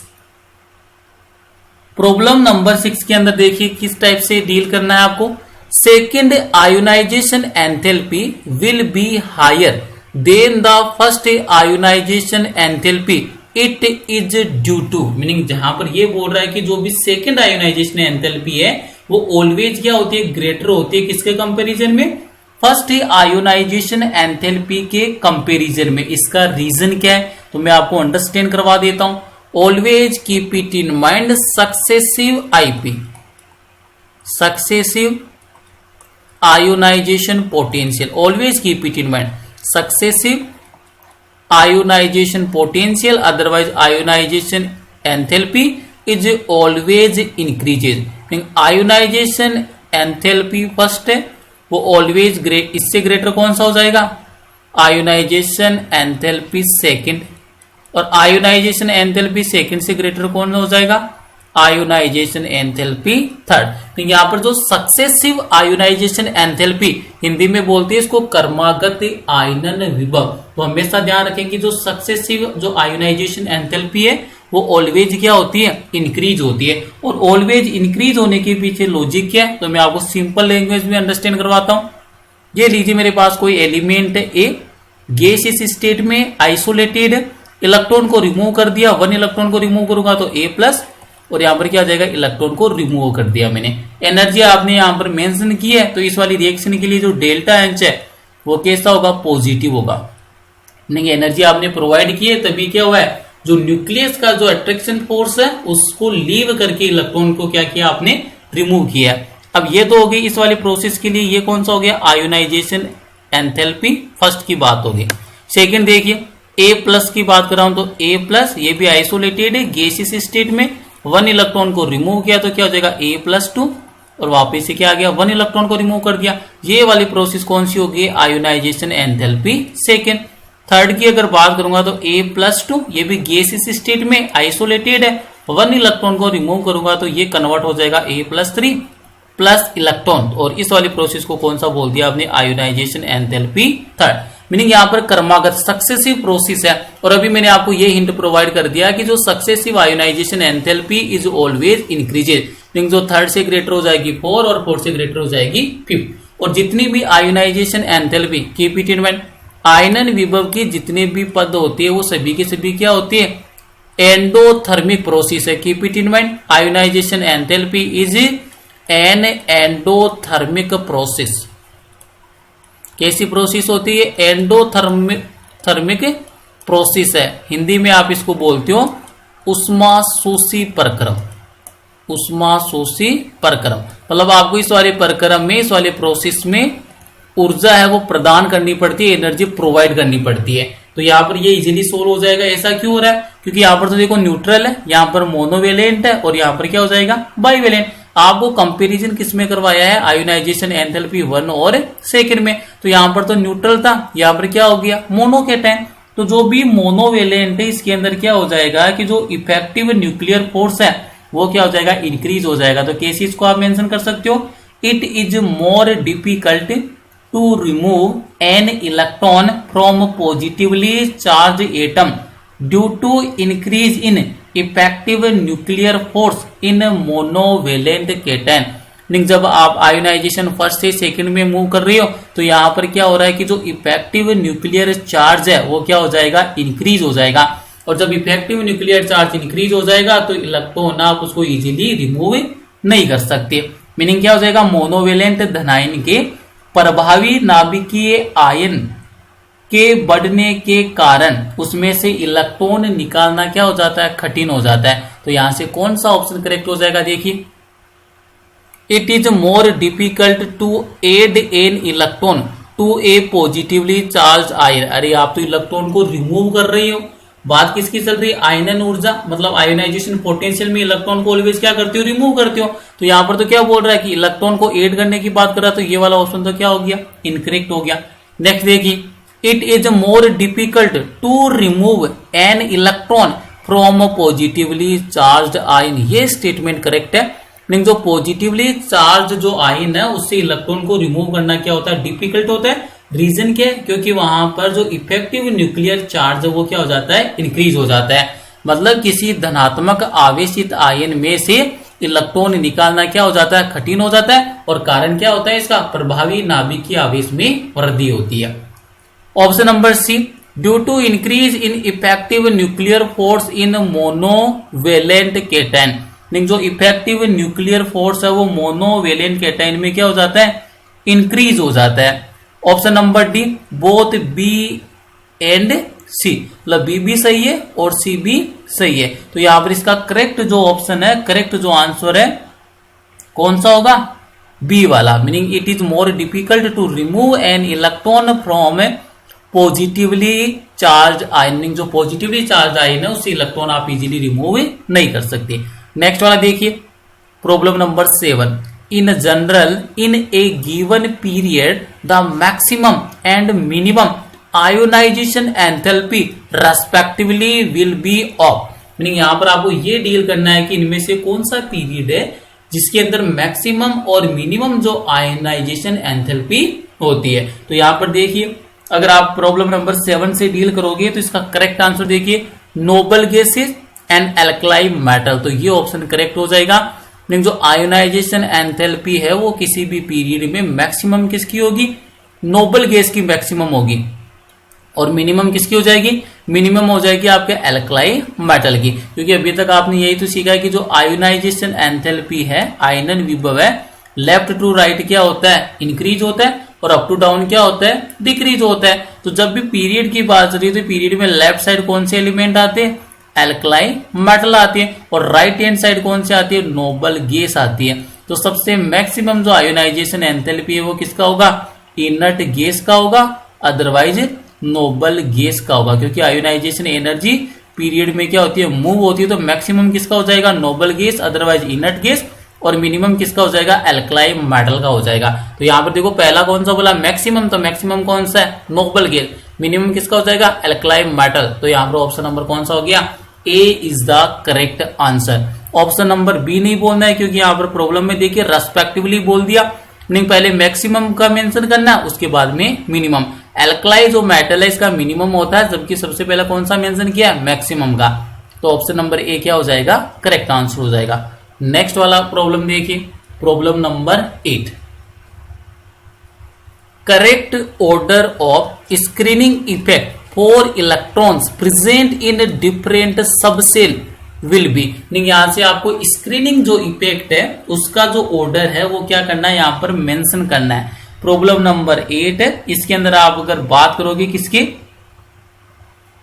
प्रॉब्लम नंबर 6 के अंदर देखिए किस टाइप से डील करना है आपको। Second ionization enthalpy will be higher than the first ionization enthalpy it is due to, meaning जहां पर ये बोल रहा है कि जो भी सेकेंड आयोनाइजेशन एंथैल्पी है वो ऑलवेज क्या होती है, ग्रेटर होती है किसके कंपैरिजन में, फर्स्ट आयोनाइजेशन एंथैल्पी के कंपैरिजन में। इसका रीजन क्या है तो मैं आपको अंडरस्टैंड करवा देता हूं। Always keep it in mind successive IP, successive ionization potential, always keep it in mind, successive ionization potential otherwise ionisation enthalpy is always increases. Ionisation enthalpy first है, वो ऑलवेज इससे ग्रेटर कौन सा हो जाएगा, आयोनाइजेशन एंथैल्पी सेकंड, और आयोनाइजेशन एंथैल्पी सेकंड से ग्रेटर कौन हो जाएगा, आयोनाइजेशन एंथैल्पी थर्ड। तो यहां पर जो सक्सेसिव आयोनाइजेशन एंथैल्पी हिंदी में बोलते हैं इसको कर्मागत आयनन विभव। तो हमेशा ध्यान रखें कि जो सक्सेसिव जो आयोनाइजेशन एंथैल्पी है वो ऑलवेज क्या होती है, इंक्रीज होती है। और ऑलवेज इंक्रीज होने के पीछे लॉजिक क्या है, तो मैं आपको सिंपल लैंग्वेज में अंडरस्टैंड करवाता हूं। ये लीजिए मेरे पास कोई एलिमेंट है ए, गैसियस स्टेट में आइसोलेटेड, इलेक्ट्रॉन को रिमूव कर दिया, 1 इलेक्ट्रॉन को रिमूव करूंगा तो ए प्लस, और यहां पर क्या आ जाएगा, इलेक्ट्रॉन को रिमूव कर दिया मैंने। एनर्जी आपने यहां पर मेंशन की है, तो इस वाली रिएक्शन के लिए जो डेल्टा एच है वो कैसा होगा, पॉजिटिव होगा। नहीं, एनर्जी आपने प्रोवाइड की है तभी क्या हुआ है, जो न्यूक्लियस का जो अट्रैक्शन फोर्स है उसको लीव करके इलेक्ट्रॉन को क्या किया आपने, रिमूव किया। अब ये तो हो गई इस वाली प्रोसेस के लिए, ये कौन सा हो गया, आयोनाइजेशन एंथैल्पी फर्स्ट की बात होगी। सेकंड देखिए ए प्लस की बात कर रहा हूं, तो ए प्लस ये भी आइसोलेटेड है, गैसियस स्टेट में 1 इलेक्ट्रॉन को रिमूव किया तो क्या हो जाएगा, ए प्लस 2, और वापस से क्या आ गया, 1 इलेक्ट्रॉन को रिमूव कर दिया। ये वाली प्रोसेस कौन सी होगी, आयोनाइजेशन एंथैल्पी सेकंड। थर्ड की अगर बात करूंगा तो ए प्लस 2, ये भी गैसियस स्टेट में आइसोलेटेड है, 1 इलेक्ट्रॉन को रिमूव करूंगा तो ये कन्वर्ट हो जाएगा ए प्लस 3 प्लस इलेक्ट्रॉन, और इस वाली प्रोसेस को कौन सा बोल दिया आपने, आयोनाइजेशन एंथैल्पी थर्ड। मीनिंग यहाँ पर कर्मागत सक्सेसिव प्रोसेस है। और अभी मैंने आपको ये हिंट प्रोवाइड कर दिया कि जो successive ionisation enthalpy is always increases, meaning जो थर्ड से ग्रेटर हो जाएगी 4 और फोर्थ से ग्रेटर हो जाएगी 5। और जितनी भी ionization enthalpy, keep it in mind, आयनन विभव की जितने भी पद होते हैं वो सभी के सभी क्या होती है, एंडोथर्मिक प्रोसेस है। Keep it in mind, ionisation enthalpy is an endothermic process. कैसी प्रोसेस होती है, एंडोथर्मिक प्रोसेस है। हिंदी में आप इसको बोलते हो उष्माशोषी प्रक्रम, उष्माशोषी प्रक्रम। मतलब आपको इस वाले प्रक्रम में, इस वाले प्रोसेस में ऊर्जा है वो प्रदान करनी पड़ती है, एनर्जी प्रोवाइड करनी पड़ती है। तो यहाँ पर ये इजीली सोल्व हो जाएगा। ऐसा क्यों हो रहा है, क्योंकि यहाँ पर तो देखो न्यूट्रल है, यहाँ पर मोनोवेलेंट है, और यहाँ पर क्या हो जाएगा, बाइवेलेंट। आपको कंपैरिजन किस में करवाया है, आयोनाइजेशन एंथैल्पी 1 और सेकंड में। तो यहाँ पर तो न्यूट्रल था, यहाँ पर क्या हो गया, मोनोकेटायन। तो जो भी मोनोवेलेंट है इसके अंदर क्या हो जाएगा कि जो इफेक्टिव न्यूक्लियर फोर्स है वो क्या हो जाएगा, इंक्रीज हो जाएगा। तो कैसे इसको आप मेंशन कर सकते हो, it is more difficult to remove an electron from positively charge atom due to increase in effective nuclear force in monovalent cation. जब आप आयोनाइजेशन फर्स्ट से सेकंड में मूव कर रही हो तो यहाँ पर क्या हो रहा है कि जो इफेक्टिव न्यूक्लियर चार्ज है वो क्या हो जाएगा, इंक्रीज हो जाएगा। और जब इफेक्टिव न्यूक्लियर चार्ज इंक्रीज हो जाएगा तो इलेक्ट्रॉन आप उसको इजीली रिमूव नहीं कर सकते। मीनिंग क्या हो जाएगा, मोनोवेलेंट धनायन के प्रभावी नाभिकीय आयन के बढ़ने के कारण उसमें से इलेक्ट्रॉन निकालना क्या हो जाता है, कठिन हो जाता है। तो यहां से कौन सा ऑप्शन करेक्ट हो जाएगा, देखिए, it is more difficult to add an electron to a positively charge ion. अरे आप तो इलेक्ट्रॉन को रिमूव कर रही हो, बात किसकी चल रही है, आयनन ऊर्जा, मतलब आयोनाइजेशन पोटेंशियल में इलेक्ट्रॉन को ऑलवेज क्या करती हो, रिमूव करती हो। तो यहाँ पर तो क्या बोल रहा है कि इलेक्ट्रॉन को ऐड करने की बात कर रहा है, तो ये वाला ऑप्शन तो क्या हो गया, इनकरेक्ट हो गया। नेक्स्ट देखिए, it is more difficult to remove an electron from positively charge ion. ये स्टेटमेंट करेक्ट है। लेकिन जो पॉजिटिवली चार्ज जो आयन है उससे इलेक्ट्रॉन को रिमूव करना क्या होता है, डिफिकल्ट होता है। रीजन क्या है, क्योंकि वहां पर जो इफेक्टिव न्यूक्लियर चार्ज है वो क्या हो जाता है, इंक्रीज हो जाता है। मतलब किसी धनात्मक आवेशित आयन में से इलेक्ट्रॉन निकालना क्या हो जाता है, कठिन हो जाता है। और कारण क्या होता है इसका, प्रभावी नाभिकीय आवेश में वृद्धि होती है। Option number C, due to increase in effective nuclear force in monovalent cation. जो इफेक्टिव न्यूक्लियर फोर्स है वो मोनोवेलेंट केटायन में क्या हो जाता है, इंक्रीज हो जाता है। Option number D, both B and C, मतलब बी भी सही है और सी भी सही है। तो यहां पर इसका करेक्ट जो ऑप्शन है, करेक्ट जो आंसर है कौन सा होगा, बी वाला, meaning it is more difficult to remove an electron from positively charge ion, meaning जो पॉजिटिवली चार्ज आयन है उससे इलेक्ट्रॉन आप इजीली रिमूव नहीं कर सकते। नेक्स्ट वाला देखिए problem number 7। In general in A given period the maximum and minimum ionisation enthalpy respectively will be of, meaning यहां पर आपको ये डील करना है कि इनमें से कौन सा पीरियड है जिसके अंदर मैक्सिमम और मिनिमम जो आयोनाइजेशन एंथैल्पी होती है। तो यहां पर देखिए अगर आप प्रॉब्लम नंबर 7 से डील करोगे तो इसका करेक्ट आंसर देखिए noble gases and alkali metal, तो ये ऑप्शन करेक्ट हो जाएगा। जो आयोनाइजेशन एंथैल्पी है वो किसी भी पीरियड में मैक्सिमम किसकी होगी, नोबल गैस की मैक्सिमम होगी, और मिनिमम किसकी हो जाएगी, मिनिमम हो जाएगी आपके एल्कलाई मेटल की। क्योंकि अभी तक आपने यही तो सीखा है कि जो आयोनाइजेशन एंथैल्पी है, आयनन विभव है, लेफ्ट टू राइट क्या होता है, इंक्रीज होता है, और अप टू डाउन क्या होता है, डिक्रीज होता है। तो जब भी पीरियड की बात चल रही है तो पीरियड में लेफ्ट साइड कौन से एलिमेंट आते हैं, एल्कलाई मेटल आती है, और राइट हैंड साइड कौन से आती है, नोबल गैस आती है। तो सबसे मैक्सिमम जो आयोनाइजेशन एंथैल्पी है वो किसका होगा, इनर्ट गैस का होगा, अदरवाइज नोबल गैस का होगा। क्योंकि आयोनाइजेशन एनर्जी पीरियड में क्या होती है, मूव होती है, तो मैक्सिमम किसका हो जाएगा, noble gas, otherwise inert gas, और मिनिमम किसका हो जाएगा, एल्कलाई मेटल का हो जाएगा। तो यहां पर देखो पहला कौन सा बोला, मैक्सिमम, तो मैक्सिमम कौन सा है, नोबल गैस, मिनिमम किसका हो जाएगा, एल्कलाई मेटल। तो यहां पर ऑप्शन नंबर कौन सा हो गया, A is the correct answer. Option number B नहीं बोलना है क्योंकि यहां पर प्रॉब्लम में देखिए रेस्पेक्टिवली बोल दिया, नहीं पहले मैक्सिमम का मेंशन करना है उसके बाद में मिनिमम। एल्कलाई जो मेटल है इसका मिनिमम होता है, जबकि सबसे पहले कौन सा मेंशन किया है, मैक्सिमम का। तो ऑप्शन नंबर ए क्या हो जाएगा, करेक्ट आंसर हो जाएगा। नेक्स्ट वाला प्रॉब्लम देखिए problem number 8। Correct order of screening effect for electrons present in different subshell will be, यहां से आपको स्क्रीनिंग जो इफेक्ट है उसका जो ऑर्डर है वो क्या करना है, यहां पर मेंशन करना है। प्रॉब्लम नंबर 8 है, इसके अंदर आप अगर बात करोगे किसकी,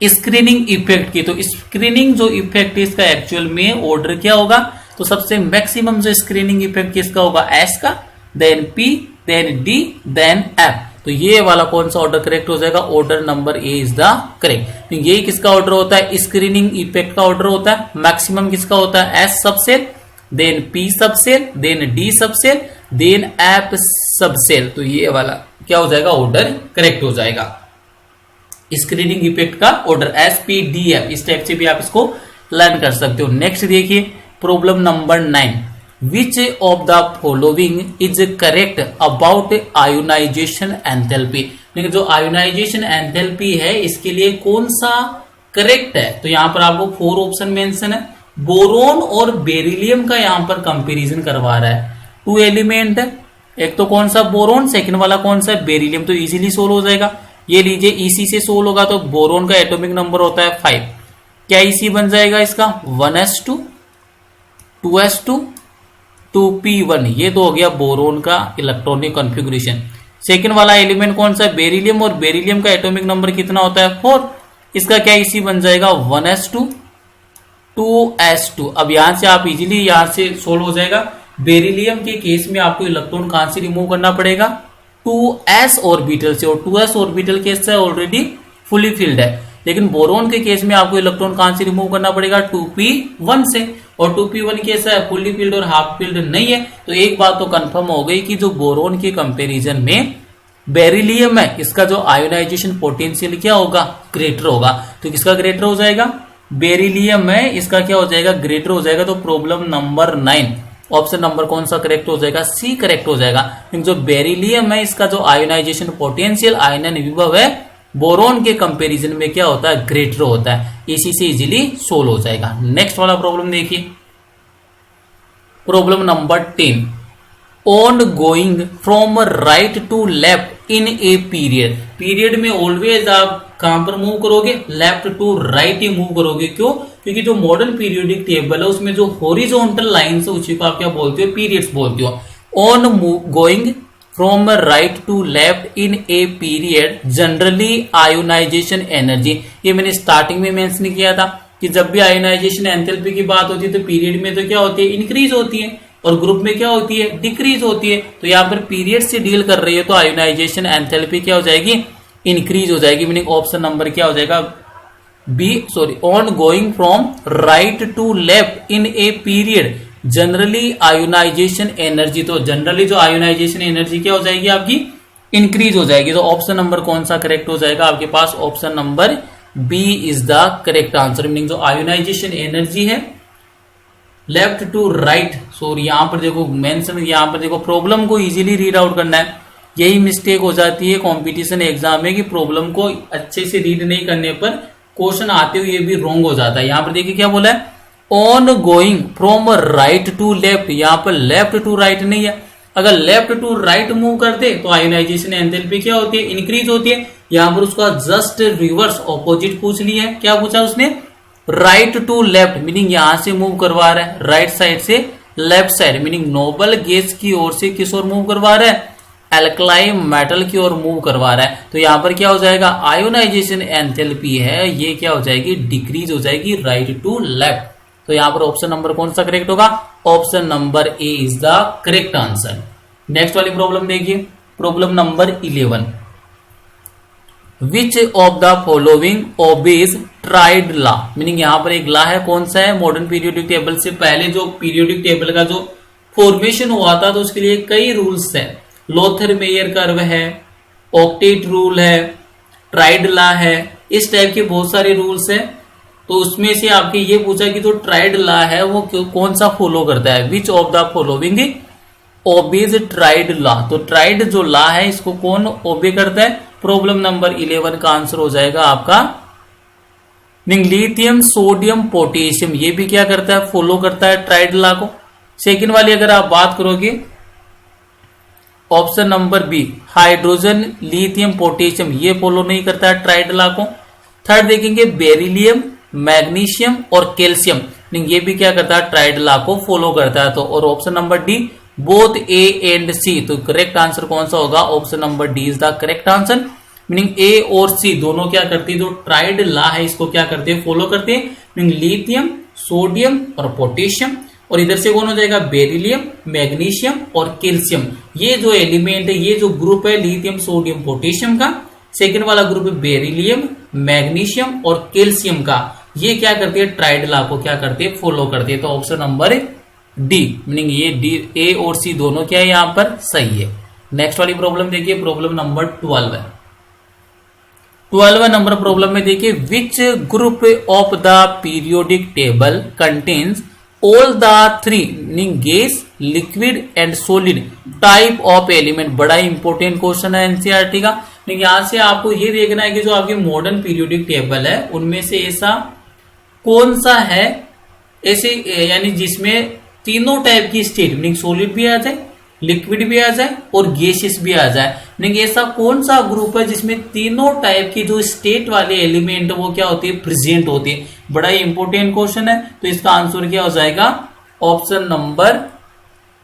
स्क्रीनिंग इफेक्ट की, तो स्क्रीनिंग जो इफेक्ट है इसका एक्चुअल में ऑर्डर क्या होगा, तो सबसे मैक्सिमम जो स्क्रीनिंग इफेक्ट किसका होगा, एस का, then P, then D, then F. तो ये वाला कौन सा ऑर्डर करेक्ट हो जाएगा, order number A is the correct. ये किसका ऑर्डर होता है, स्क्रीनिंग इफेक्ट का ऑर्डर होता है। मैक्सिमम किसका होता है, S subshell, then P subshell, then D subshell, then F subshell. तो ये वाला क्या हो जाएगा, ऑर्डर करेक्ट हो जाएगा। स्क्रीनिंग इफेक्ट का order S P D F, इस टाइप से भी आप इसको लर्न कर सकते हो। नेक्स्ट देखिए problem number 9। Which of the following is correct about ionisation enthalpy, लेकिन जो आयोनाइजेशन एंथैल्पी है इसके लिए कौन सा करेक्ट है, तो यहां पर आपको 4 ऑप्शन मेंशन है। बोरोन और बेरिलियम का यहां पर कंपैरिजन करवा रहा है। 2 एलिमेंट है, एक तो कौन स बोरोन, सेकंड वाला कौन सा बेरिलियम, तो इजीली सोल्व हो जाएगा। ये लीजिए इसी से सोल्व होगा, तो बोरोन का एटॉमिक नंबर होता है 5, क्या इसी बन जाएगा इसका 1s2 2s2 2p1, ये तो हो गया बोरोन का इलेक्ट्रॉनिक कॉन्फ़िगरेशन। सेकंड वाला एलिमेंट कौन सा है, बेरिलियम, और बेरिलियम का एटॉमिक नंबर कितना होता है 4, इसका क्या इसी बन जाएगा 1s2 2s2। अब यहां से आप इजीली यहां से सोल्व हो जाएगा। बेरिलियम के केस में आपको इलेक्ट्रॉन कहां से रिमूव करना पड़ेगा, 2s ऑर्बिटल से, और 2s ऑर्बिटल केस से ऑलरेडी फुली फिल्ड है। लेकिन बोरोन के केस में आपको इलेक्ट्रॉन कहां से रिमूव करना पड़ेगा, 2p1 से, और 2p1 केस है फुली फिल्ड और हाफ फिल्ड नहीं है। तो एक बात तो कंफर्म हो गई कि जो बोरोन के कंपैरिजन में बेरिलियम है इसका जो आयोनाइजेशन पोटेंशियल क्या होगा, ग्रेटर होगा। तो किसका ग्रेटर हो जाएगा, बेरिलियम है इसका क्या हो जाएगा, ग्रेटर हो जाएगा। तो प्रॉब्लम नंबर 9 ऑप्शन नंबर कौन सा करेक्ट हो जाएगा, सी करेक्ट हो जाएगा। जो बेरिलियम है इसका जो आयोनाइजेशन पोटेंशियल, आयनन विभव है, बोरोन के कंपैरिजन में क्या होता है, ग्रेटर होता है। इसी से इजीली सोल्व हो जाएगा। नेक्स्ट वाला प्रॉब्लम देखिए problem number 10। On going from right to left in a period, period में ऑलवेज आप कहां पर मूव करोगे, लेफ्ट टू राइट ही मूव करोगे। क्यों, क्योंकि जो मॉडर्न पीरियोडिक टेबल है उसमें जो हॉरिजॉन्टल लाइंस है उसी को आप क्या बोलते हो, पीरियड्स बोलते हो। On going from right to left in a period generally ionization energy, ये मैंने स्टार्टिंग में मेंशन किया था कि जब भी आयोनाइजेशन एंथैल्पी की बात होती है तो पीरियड में तो क्या होती है, इंक्रीज होती है। और ग्रुप में क्या होती है, डिक्रीज होती है। तो यहाँ पर पीरियड से डील कर रही है तो आयोनाइजेशन एंथैल्पी क्या हो जाएगी, इंक्रीज हो जाएगी। मीनिंग ऑप्शन नंबर क्या हो जाएगा, on going from right to left in a period generally ionization energy. तो जनरली जो आयोनाइजेशन एनर्जी क्या हो जाएगी आपकी, इंक्रीज हो जाएगी। तो ऑप्शन नंबर कौन सा करेक्ट हो जाएगा आपके पास, option number B is the correct answer. Meaning जो आयोनाइजेशन एनर्जी है लेफ्ट टू राइट, सॉरी यहाँ पर देखो मेंशन, यहाँ पर देखो प्रॉब्लम को इजीली रीड आउट करना है। यही मिस्टेक हो जाती है कंपटीशन एग्जाम में कि प्रॉब्लम को अच्छे से रीड नहीं करने पर क्वेश्चन आते हुए भी रॉन्ग हो जाता है। यहाँ पर देखिए क्या बोला है, on going from right to left, यहाँ पर लेफ्ट टू राइट नहीं है। अगर लेफ्ट टू राइट मूव करते तो आयोनाइजेशन एंथैल्पी क्या होती है, इंक्रीज होती है। यहाँ पर उसका जस्ट रिवर्स ऑपोजिट पूछ लिया है। क्या पूछा उसने, राइट टू लेफ्ट, मीनिंग यहां से मूव करवा रहा है राइट साइड से left side, meaning noble gas की ओर से किस ओर मूव करवा रहा है, एल्कलाइन मेटल की ओर मूव करवा रहा है। तो यहां पर क्या हो जाएगा, आयोनाइजेशन एंथैल्पी है ये क्या हो जाएगी, डिक्रीज हो जाएगी राइट टू लेफ्ट। तो यहां पर ऑप्शन नंबर कौन सा करेक्ट होगा, option number A is the correct answer. Next वाली प्रॉब्लम देखिए, problem number 11, which of the following obeys tried law. Meaning यहां पर एक लॉ है, कौन सा है, मॉडर्न पीरियोडिक टेबल से पहले जो पीरियोडिक टेबल का जो फॉर्मेशन हुआ था तो उसके लिए कई रूल्स है। लोथर मेयर कर्व है, ऑक्टेट रूल है, ट्राइड लॉ है, इस टाइप के बहुत सारे रूल्स है। तो उसमें से आपके ये पूछा कि जो ट्राइड लॉ है वो कौन सा फॉलो करता है, विच of the following obeys tried law. तो ट्राइड जो लॉ है इसको कौन ओबे करता है, प्रॉब्लम नंबर 11 का आंसर हो जाएगा आपका लिथियम सोडियम पोटेशियम, ये भी क्या करता है, फॉलो करता है ट्राइड लॉ को। सेकंड वाली अगर आप बात करोगे option number B, hydrogen lithium potassium, ये फॉलो नहीं करता है ट्राइड लॉ को। थर्ड देखेंगे बेरिलियम मैग्नीशियम और कैल्शियम, ये भी क्या करता है, ट्राइड लॉ को फॉलो करता है। तो और option number D both A and C, तो करेक्ट आंसर कौन सा होगा, option number D is the correct answer. Meaning A और सी दोनों क्या करती है, जो ट्राइड लॉ है इसको क्या करते हैं, फॉलो करते हैं। मीनिंग लिथियम सोडियम और पोटेशियम, और इधर से कौन हो जाएगा, बेरिलियम मैग्नीशियम और कैल्शियम। ये जो एलिमेंट है, ये जो ग्रुप है लिथियम सोडियम पोटेशियम का, सेकेंड वाला ग्रुप है बेरिलियम मैग्नीशियम और कैल्शियम का, ये क्या करते हैं, ट्राइड लॉ को क्या करते हैं, फॉलो करते हैं। तो ऑप्शन नंबर डी, मीनिंग ये डी, ए और सी दोनों क्या है यहां पर सही है। नेक्स्ट वाली प्रॉब्लम देखिए, प्रॉब्लम नंबर 12 है। 12 नंबर प्रॉब्लम में देखिए, which group of the periodic table contains all the three gas liquid and solid type of element. बड़ा इंपॉर्टेंट क्वेश्चन है एनसीईआरटी का। यहां से आपको ये देखना है कि जो आपकी मॉडर्न पीरियोडिक टेबल है उनमें से ऐसा कौन सा है ऐसे, यानी जिसमें तीनों टाइप की स्टेट, मीनिंग सॉलिड भी आ जाए, लिक्विड भी आ जाए और गैसेस भी आ जाए। मीनिंग ऐसा कौन सा ग्रुप है जिसमें तीनों टाइप की जो स्टेट वाले एलिमेंट वो क्या होती है, प्रेजेंट होती है। बड़ा ही इंपॉर्टेंट क्वेश्चन है। तो इसका आंसर क्या हो जाएगा, ऑप्शन नंबर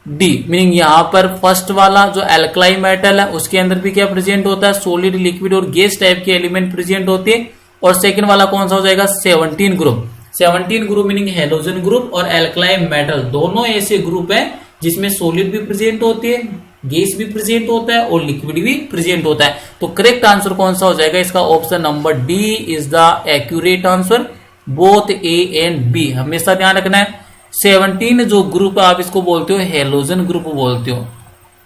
डी। मीनिंग यहां पर फर्स्ट वाला जो एल्कलाई मेटल है उसके अंदर भी क्या प्रेजेंट होता है, सॉलिड लिक्विड और गैस टाइप के एलिमेंट प्रेजेंट होते हैं। और सेकंड वाला कौन सा हो जाएगा, 17 group. 17 group meaning halogen group और एल्कलाई मेटल, दोनों ऐसे ग्रुप है जिसमें सॉलिड भी प्रेजेंट होती है, गैस भी प्रेजेंट होता है और लिक्विड भी प्रेजेंट होता है। तो करेक्ट आंसर कौन सा हो जाएगा इसका, option number D is the accurate answer, both A and B. हमेशा ध्यान रखना है 17 जो ग्रुप आप इसको बोलते हो हेलोजन ग्रुप बोलते हो।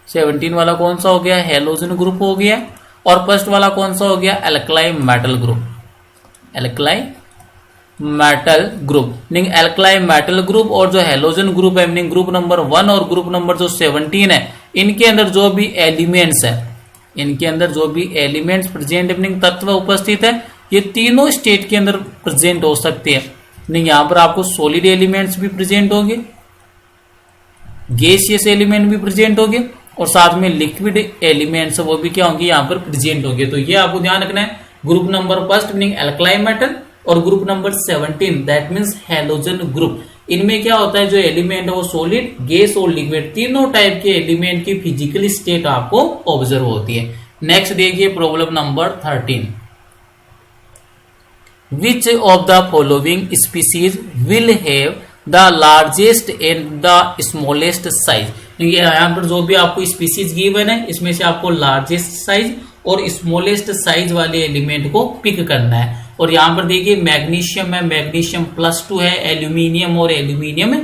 17 वाला कौन सा हो गया, हेलोजन ग्रुप हो गया। और फर्स्ट वाला कौन सा हो गया, alkali metal group, alkali metal group. Meaning alkali metal group और जो हेलोजन ग्रुप है, मीनिंग ग्रुप नंबर 1 और ग्रुप नंबर जो 17 है, इनके अंदर जो भी एलिमेंट्स है, इनके अंदर जो भी एलिमेंट्स प्रेजेंट है, मीनिंग तत्व उपस्थित है, ये तीनों स्टेट के अंदर प्रेजेंट हो सकते हैं। नहीं, यहां पर आपको सॉलिड एलिमेंट्स भी प्रेजेंट होंगे, गैसियस एलिमेंट भी प्रेजेंट होंगे और साथ में लिक्विड एलिमेंट्स वो भी क्या होंगे, यहां पर प्रेजेंट होंगे। तो ये आपको ध्यान रखना है। Group number first meaning alkali metal और group number 17 that means halogen group. इनमें क्या होता है, जो एलिमेंट है वो सॉलिड, गैस और लिक्विड तीनों टाइप के एलिमेंट की फिजिकल स्टेट आपको ऑब्जर्व होती है। नेक्स्ट देखिए problem number 13, which of the following species will have the largest and the smallest size. यहाँ पर जो भी आपको स्पीसीज गिवन है इसमें से आपको लार्जेस्ट साइज और स्मॉलेस्ट साइज वाले एलिमेंट को पिक करना है। और यहाँ पर देखिए मैग्नीशियम है, मैग्नीशियम +2 है, एल्यूमिनियम और एल्यूमिनियम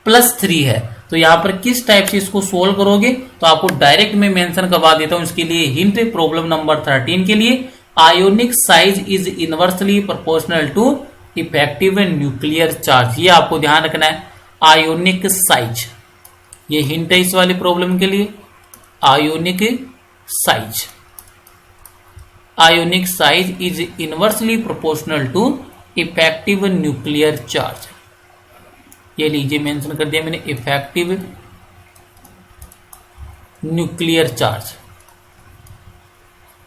+3 है। तो यहाँ पर किस टाइप से इसको सोल्व करोगे तो आपको डायरेक्ट में मेंशन करवा देता हूं। इसके लिए हिंट प्रॉब्लम नंबर 13 के लिए, ionic size is inversely proportional to effective nuclear charge. ये आपको ध्यान रखना है, आयोनिक साइज, ये हिंट है इस वाली प्रॉब्लम के लिए। Ionic size, ionic size is inversely proportional to effective nuclear charge. ये लीजिए मेंशन कर दिया मैंने, effective nuclear charge,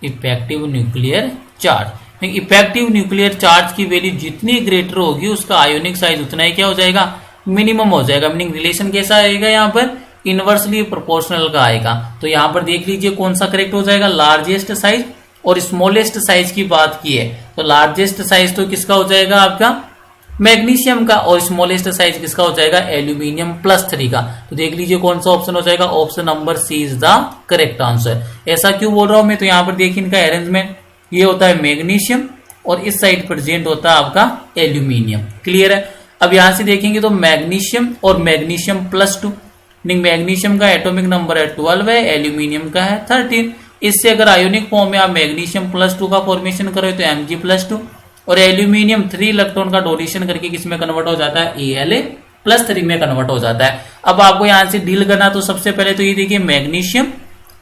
effective nuclear charge. Effective nuclear charge की वैल्यू जितनी ग्रेटर होगी उसका आयोनिक साइज उतना ही क्या हो जाएगा, मिनिमम हो जाएगा। मीनिंग रिलेशन कैसा आएगा यहाँ पर, इनवर्सली प्रोपोर्शनल का आएगा। तो यहाँ पर देख लीजिए कौन सा करेक्ट हो जाएगा, लार्जेस्ट साइज और स्मॉलेस्ट साइज की बात की है तो लार्जेस्ट साइज तो किसका हो जाएगा आपका, मैग्नीशियम का, और स्मॉलेस्ट साइज किसका हो जाएगा, एल्यूमिनियम +3 का। तो देख लीजिए कौन सा ऑप्शन हो जाएगा, option number C is the correct answer. ऐसा क्यों बोल रहा हूं मैं, तो यहाँ पर देखिए इनका अरेंजमेंट, ये होता है मैग्नीशियम और इस साइड प्रेजेंट होता है आपका एल्यूमिनियम। क्लियर है। अब यहां से देखेंगे तो मैग्नीशियम और मैग्नीशियम +2, मैग्नीशियम का एटॉमिक नंबर है 12 है, एल्यूमिनियम का है 13। इससे अगर आयोनिक फॉर्म में आप मैग्नीशियम +2 का फॉर्मेशन करो तो Mg+2 और एल्यूमिनियम 3 इलेक्ट्रॉन का डोनेशन करके किसमें कन्वर्ट हो जाता है, Al+3 में कन्वर्ट हो जाता है। अब आपको यहां से डील करना, तो सबसे पहले तो ये देखिए मैग्नीशियम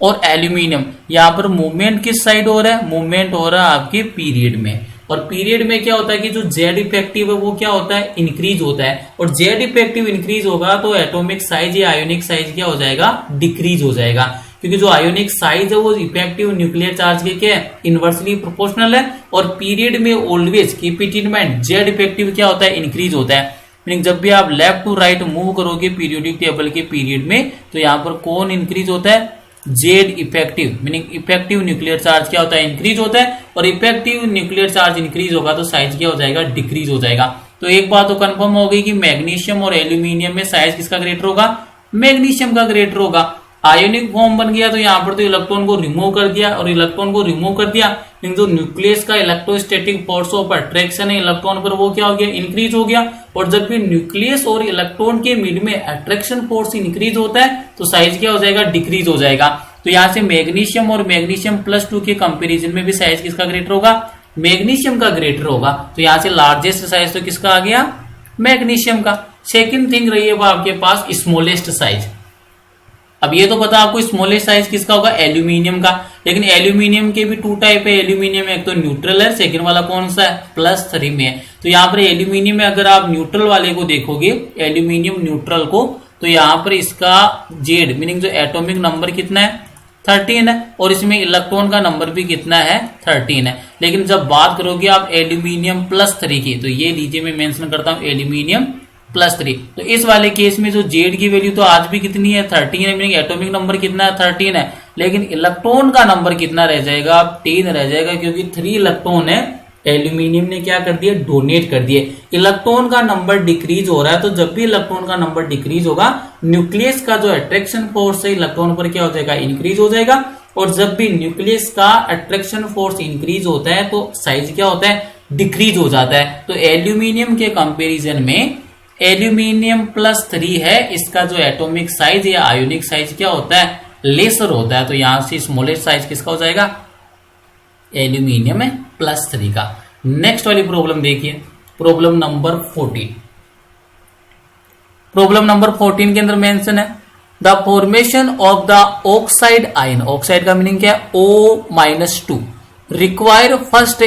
और एल्यूमिनियम, यहाँ पर मूवमेंट किस साइड हो रहा है, मूवमेंट हो रहा है आपके पीरियड में। और पीरियड में क्या होता है कि जो जेड इफेक्टिव है वो क्या होता है, इंक्रीज होता है। और जेड इफेक्टिव इंक्रीज होगा तो एटॉमिक साइज या आयोनिक साइज क्या हो जाएगा, डिक्रीज हो जाएगा। क्योंकि जो आयोनिक साइज है वो इफेक्टिव न्यूक्लियर चार्ज के क्या है, इनवर्सली प्रोपोर्शनल है। और पीरियड में always keep it in mind, Z effective क्या होता है, इंक्रीज होता है। मीनिंग जब भी आप लेफ्ट टू राइट मूव करोगे पीरियोडिक टेबल के पीरियड में तो यहाँ पर कौन इंक्रीज होता है, Z effective. Meaning effective nuclear charge क्या होता है, इंक्रीज होता है। और इफेक्टिव न्यूक्लियर चार्ज इंक्रीज होगा तो साइज क्या हो जाएगा, डिक्रीज हो जाएगा। तो एक बात तो कंफर्म हो गई कि मैग्नीशियम और एल्यूमिनियम में साइज किसका ग्रेटर होगा, मैग्नीशियम का ग्रेटर होगा। आयोनिक फॉर्म बन गया तो यहाँ पर तो इलेक्ट्रॉन को रिमूव कर दिया, और इलेक्ट्रॉन को रिमूव कर दिया जो न्यूक्लियस का इलेक्ट्रोस्टैटिक फोर्स ऑफ अट्रैक्शन है इलेक्ट्रॉन पर वो क्या हो गया, इंक्रीज हो गया। और जब भी न्यूक्लियस और इलेक्ट्रॉन के मिड में अट्रैक्शन फोर्स इंक्रीज होता है तो साइज क्या हो जाएगा, डिक्रीज हो जाएगा। तो यहाँ से मैग्नीशियम और मैग्नीशियम +2 के कंपेरिजन में भी साइज किसका ग्रेटर होगा, मैग्नीशियम का ग्रेटर होगा। तो यहाँ से लार्जेस्ट साइज तो किसका आ गया, मैग्नीशियम का। सेकेंड थिंग रही है वो आपके पास स्मॉलेस्ट साइज। अब ये तो पता आपको स्मॉलेस्ट साइज किसका होगा, एल्यूमिनियम का। लेकिन एल्यूमिनियम के भी 2 टाइप है एल्यूमिनियम, एक तो न्यूट्रल है, सेकंड वाला कौन सा है, +3 में है। तो यहाँ पर एल्यूमिनियम में अगर आप न्यूट्रल वाले को देखोगे, एल्यूमिनियम न्यूट्रल को, तो यहाँ पर इसका जेड मीनिंग जो एटॉमिक नंबर कितना है, 13 है। और इसमें इलेक्ट्रॉन का नंबर भी कितना है, 13 है। लेकिन जब बात करोगे आप एल्यूमिनियम +3 की, तो ये लीजिए मैं मेंशन करता हूं एल्यूमिनियम +3। तो इस वाले केस में जो जेड की वैल्यू तो आज भी कितनी है, 13 है। मीनिंग एटॉमिक नंबर कितना है, 13 है। लेकिन इलेक्ट्रॉन का नंबर कितना रह जाएगा, 10 रह जाएगा, क्योंकि 3 इलेक्ट्रॉन है एल्यूमिनियम ने क्या कर दिया, डोनेट कर दिए। इलेक्ट्रॉन का नंबर डिक्रीज हो रहा है, तो जब भी इलेक्ट्रॉन का नंबर डिक्रीज होगा न्यूक्लियस का जो अट्रैक्शन फोर्स है इलेक्ट्रॉन पर क्या हो जाएगा, इंक्रीज हो जाएगा। और जब भी न्यूक्लियस का अट्रैक्शन फोर्स इंक्रीज होता है तो साइज क्या होता है, डिक्रीज हो जाता है। तो एल्यूमिनियम के कंपेरिजन में एल्यूमिनियम +3 है, इसका जो एटॉमिक साइज या आयोनिक साइज क्या होता है, लेसर होता है। तो यहां से स्मॉलेस्ट साइज किसका हो जाएगा, एल्यूमिनियम है +3 का। नेक्स्ट वाली प्रॉब्लम देखिए, प्रॉब्लम नंबर 14। प्रॉब्लम नंबर 14 के अंदर मेंशन है the formation of the oxide ion. Oxide का मीनिंग क्या है, O-2 require first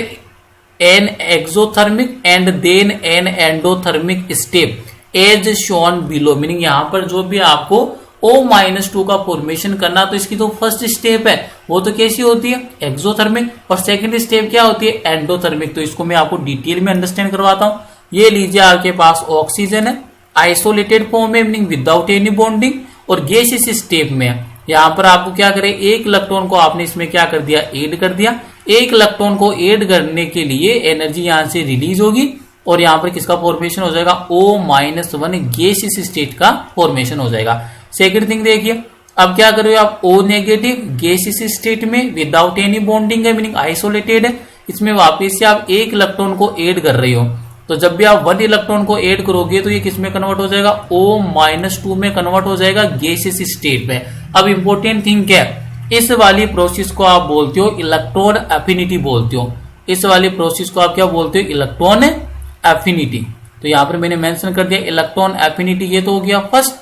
an exothermic and then an endothermic step as shown below. Meaning यहां पर जो भी आपको O-2 का फॉर्मेशन करना, तो इसकी जो फर्स्ट स्टेप है वो तो कैसी होती है, एक्सोथर्मिक, और सेकंड स्टेप क्या होती है, एंडोथर्मिक। तो इसको मैं आपको डिटेल में अंडरस्टैंड करवाता हूं। ये लीजिए आपके पास ऑक्सीजन है, आइसोलेटेड फॉर्म में, मीनिंग विदाउट एनी बॉन्डिंग, और गैसियस स्टेप में है। यहां पर आपको क्या करें, एक इलेक्ट्रॉन को आपने इसमें क्या कर दिया, ऐड कर दिया। एक इलेक्ट्रॉन को ऐड करने के लिए एनर्जी यहां से रिलीज होगी, और यहाँ पर किसका फॉर्मेशन हो जाएगा, O-1 गैसियस स्टेट का फॉर्मेशन हो जाएगा। सेकंड थिंग देखिए, अब क्या कर रहे हो आप, O नेगेटिव गैसियस स्टेट में विदाउट एनी बॉन्डिंग है, मीनिंग आइसोलेटेड है, इसमें वापस से आप एक इलेक्ट्रॉन को ऐड कर रहे हो। तो जब भी आप 1 इलेक्ट्रॉन को ऐड करोगे तो ये किस में कन्वर्ट हो जाएगा, O-2 में कन्वर्ट हो जाएगा गैसियस स्टेट में। अब इंपॉर्टेंट थिंग क्या है, इस वाली प्रोसेस को आप बोलते हो इलेक्ट्रॉन एफिनिटी बोलते हो। इस वाली प्रोसेस को आप क्या बोलते हो, इलेक्ट्रॉन एफिनिटी। तो यहां पर मैंने मेंशन कर दिया इलेक्ट्रॉन एफिनिटी, ये तो हो गया फर्स्ट,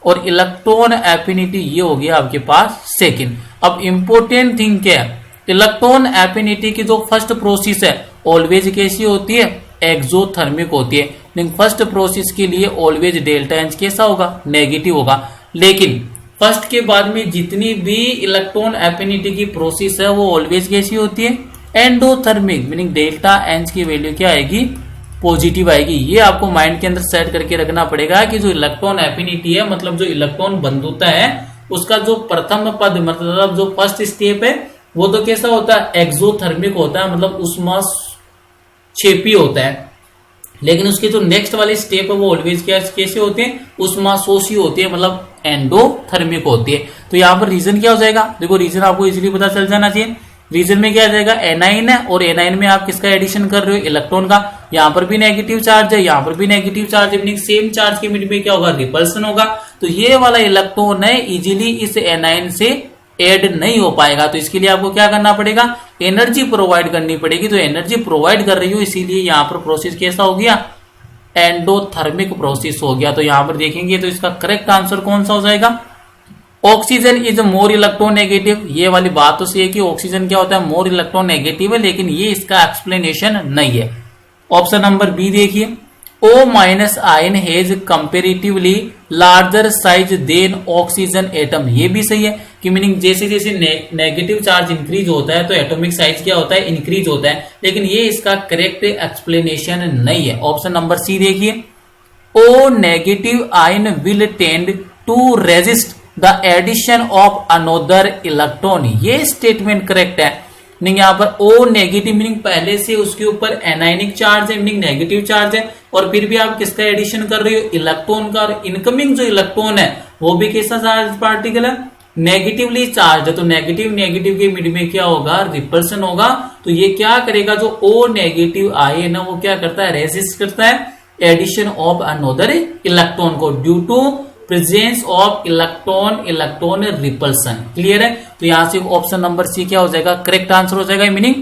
और इलेक्ट्रॉन एफिनिटी ये हो गया आपके पास सेकंड। अब इंपॉर्टेंट थिंग क्या है, इलेक्ट्रॉन एफिनिटी की जो फर्स्ट प्रोसेस है ऑलवेज कैसी होती है, एक्सोथर्मिक होती है। लेकिन फर्स्ट प्रोसेस के लिए ऑलवेज डेल्टा एच कैसा होगा, नेगेटिव होगा। लेकिन फर्स्ट के बाद में जितनी भी इलेक्ट्रॉन एफिनिटी की प्रोसेस है वो ऑलवेज कैसी होती है, एंडोथर्मिक, मीनिंग डेल्टा एच की वैल्यू क्या आएगी, पॉजिटिव आएगी। ये आपको माइंड के अंदर सेट करके रखना पड़ेगा कि जो इलेक्ट्रॉन एफिनिटी है, मतलब जो इलेक्ट्रॉन बंधुता है, उसका जो प्रथम पद मतलब जो फर्स्ट स्टेप है वो तो कैसा होता है, एक्सोथर्मिक होता है, मतलब उष्माक्षेपी होता है। लेकिन उसके जो नेक्स्ट वाले स्टेप है वो ऑलवेज कैसे होते हैं, उष्माशोषी होते हैं, मतलब एंडोथर्मिक होती है। तो यहाँ पर रीजन क्या हो जाएगा, देखो रीजन आपको इजीली पता चल जाना चाहिए। रीजन में क्या आ जाएगा, एनाइन है, और एनाइन में आप किसका एडिशन कर रहे हो, इलेक्ट्रॉन का। यहाँ पर भी नेगेटिव चार्ज है, यहाँ पर भी नेगेटिव चार्ज है, मीनिंग सेम चार्ज के मिड में क्या होगा, रिपल्सन होगा। तो ये वाला इलेक्ट्रॉन है इजीली इस एनाइन से ऐड नहीं हो पाएगा। तो इसके लिए आपको क्या करना पड़ेगा, एनर्जी प्रोवाइड करनी पड़ेगी। तो एनर्जी प्रोवाइड कर रही हो, इसीलिए यहाँ पर प्रोसेस कैसा हो गया, एंडोथर्मिक प्रोसेस हो गया। तो यहाँ पर देखेंगे तो इसका करेक्ट आंसर कौन सा हो जाएगा, oxygen is more electron negative. ये वाली बात तो सही है कि ऑक्सीजन क्या होता है, मोर इलेक्ट्रॉन नेगेटिव है, लेकिन ये इसका एक्सप्लेनेशन नहीं है। ऑप्शन नंबर बी देखिए, O- ion has comparatively larger size than oxygen atom. ये भी सही है कि मीनिंग जैसे जैसे नेगेटिव चार्ज इंक्रीज होता है तो एटॉमिक साइज क्या होता है, इंक्रीज होता है, लेकिन ये इसका करेक्ट एक्सप्लेनेशन नहीं है। ऑप्शन नंबर सी देखिए, O negative ion will tend to resist the addition of another electron. ये स्टेटमेंट करेक्ट है। मीनिंग यहाँ पर O नेगेटिव मीनिंग पहले से उसके ऊपर एनाइनिक चार्ज है, मीनिंग नेगेटिव चार्ज है, और फिर भी आप किसका एडिशन कर रहे हो, इलेक्ट्रॉन का। और इनकमिंग जो इलेक्ट्रॉन है वो भी कैसा चार्ज पार्टिकल है, नेगेटिवली चार्ज है। तो नेगेटिव नेगेटिव के मिड में क्या होगा, रिपल्सन होगा। तो ये क्या करेगा, जो O नेगेटिव आयन है वो क्या करता है, रेजिस्ट करता है एडिशन ऑफ अनोदर इलेक्ट्रॉन को due to presence of electron repulsion. Clear है। तो यहां से ऑप्शन नंबर सी क्या हो जाएगा, करेक्ट आंसर हो जाएगा। मीनिंग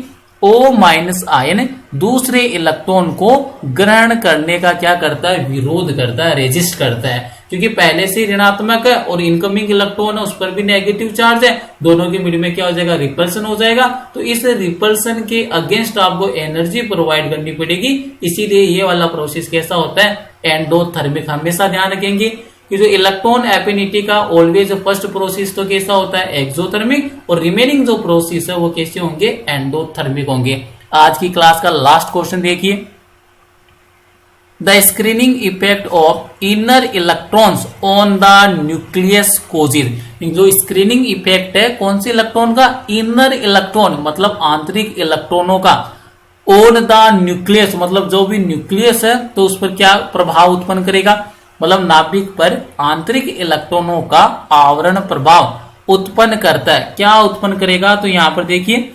O- आयन दूसरे इलेक्ट्रॉन को ग्रहण करने का क्या करता है, विरोध करता है, रेजिस्ट करता है, क्योंकि पहले से ऋणात्मक है और इनकमिंग इलेक्ट्रॉन है उस पर भी नेगेटिव चार्ज है, दोनों के मिड में क्या हो जाएगा, रिपल्सन हो जाएगा। तो इस रिपल्सन के अगेंस्ट आपको एनर्जी प्रोवाइड करनी पड़ेगी, इसीलिए ये वाला प्रोसेस कैसा होता है, एंडोथर्मिक। हमेशा ध्यान रखेंगे कि जो इलेक्ट्रॉन एफिनिटी का ऑलवेज फर्स्ट प्रोसेस तो कैसा होता है, एक्सोथर्मिक, और रिमेनिंग जो प्रोसेस है वो कैसे होंगे, एंडोथर्मिक होंगे। आज की क्लास का लास्ट क्वेश्चन देखिए, the screening effect of inner electrons on the nucleus causes. जो स्क्रीनिंग इफेक्ट है कौन से इलेक्ट्रॉन का, इनर इलेक्ट्रॉन मतलब आंतरिक इलेक्ट्रॉनों का, ऑन द न्यूक्लियस मतलब जो भी न्यूक्लियस है तो उस पर क्या प्रभाव उत्पन्न करेगा, मतलब नाभिक पर आंतरिक इलेक्ट्रॉनों का आवरण प्रभाव उत्पन्न करता है। क्या उत्पन्न करेगा, तो यहां पर देखिए,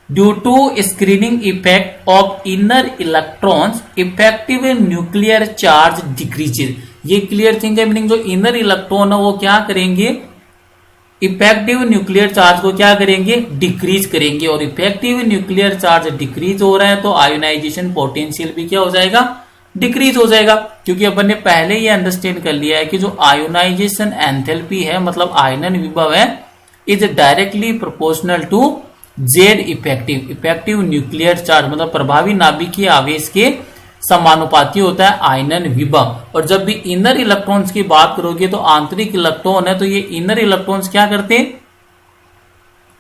due to screening effect of inner electrons effective nuclear charge decreases. ये क्लियर थिंग है, मीनिंग जो इनर इलेक्ट्रॉन है वो क्या करेंगे, इफेक्टिव न्यूक्लियर चार्ज को क्या करेंगे, डिक्रीज करेंगे। और इफेक्टिव न्यूक्लियर चार्ज डिक्रीज हो रहा है तो आयोनाइजेशन पोटेंशियल भी क्या हो जाएगा, डिक्रीज हो जाएगा, क्योंकि अपन ने पहले ही अंडरस्टैंड कर लिया है कि जो आयोनाइजेशन एंथैल्पी है मतलब आयनन विभव है, is directly proportional to Z effective. Effective nuclear charge मतलब प्रभावी नाभिकीय आवेश के समानुपाती होता है आयनन विभव। और जब भी इनर इलेक्ट्रॉन्स की बात करोगे तो आंतरिक इलेक्ट्रॉन है, तो ये इनर इलेक्ट्रॉन्स क्या करते हैं,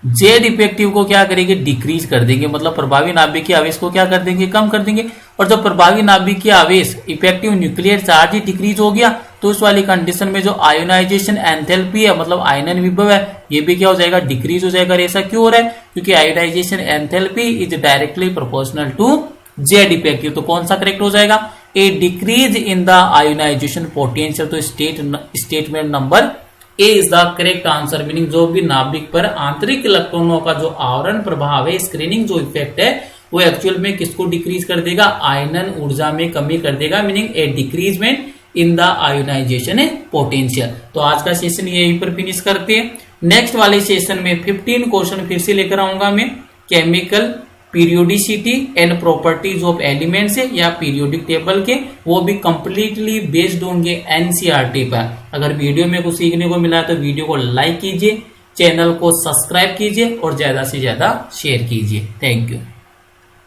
जेड इफेक्टिव को क्या करेंगे, डिक्रीज कर देंगे, मतलब प्रभावी नाभिकीय आवेश को क्या कर देंगे, कम कर देंगे। और जब प्रभावी नाभिकीय आवेश इफेक्टिव न्यूक्लियर चार्ज ही डिक्रीज हो गया तो उस वाली कंडीशन में जो आयोनाइजेशन एंथैल्पी है मतलब आयनन विभव है ये भी क्या हो जाएगा, डिक्रीज हो जाएगा। ऐसा क्यों हो रहा है, क्योंकि ionization enthalpy is directly proportional to Z effective. तो कौन सा करेक्ट हो जाएगा? A decrease in the ionization potential. तो statement number A is the correct answer. Meaning जो भी नाभिक पर आंतरिक इलेक्ट्रॉनों का जो आवरण प्रभाव है, स्क्रीनिंग जो इफेक्ट है, वो एक्चुअल में किसको डिक्रीज कर देगा? आयनन ऊर्जा में कमी कर देगा। Meaning A decreasement in the ionization potential. तो आज का सेशन यहीं पर फिनिश करते हैं। नेक्स्ट वाले सेशन में 15 क्वेश्चन फिर से लेकर आऊंगा मैं। Chemical periodicity and properties of elements है या पीरियोडिक टेबल के, वो भी कंप्लीटली बेस्ड होंगे एनसीईआरटी पर। अगर वीडियो में कुछ सीखने को मिला तो वीडियो को लाइक कीजिए, चैनल को सब्सक्राइब कीजिए और ज्यादा से ज्यादा शेयर कीजिए। Thank you.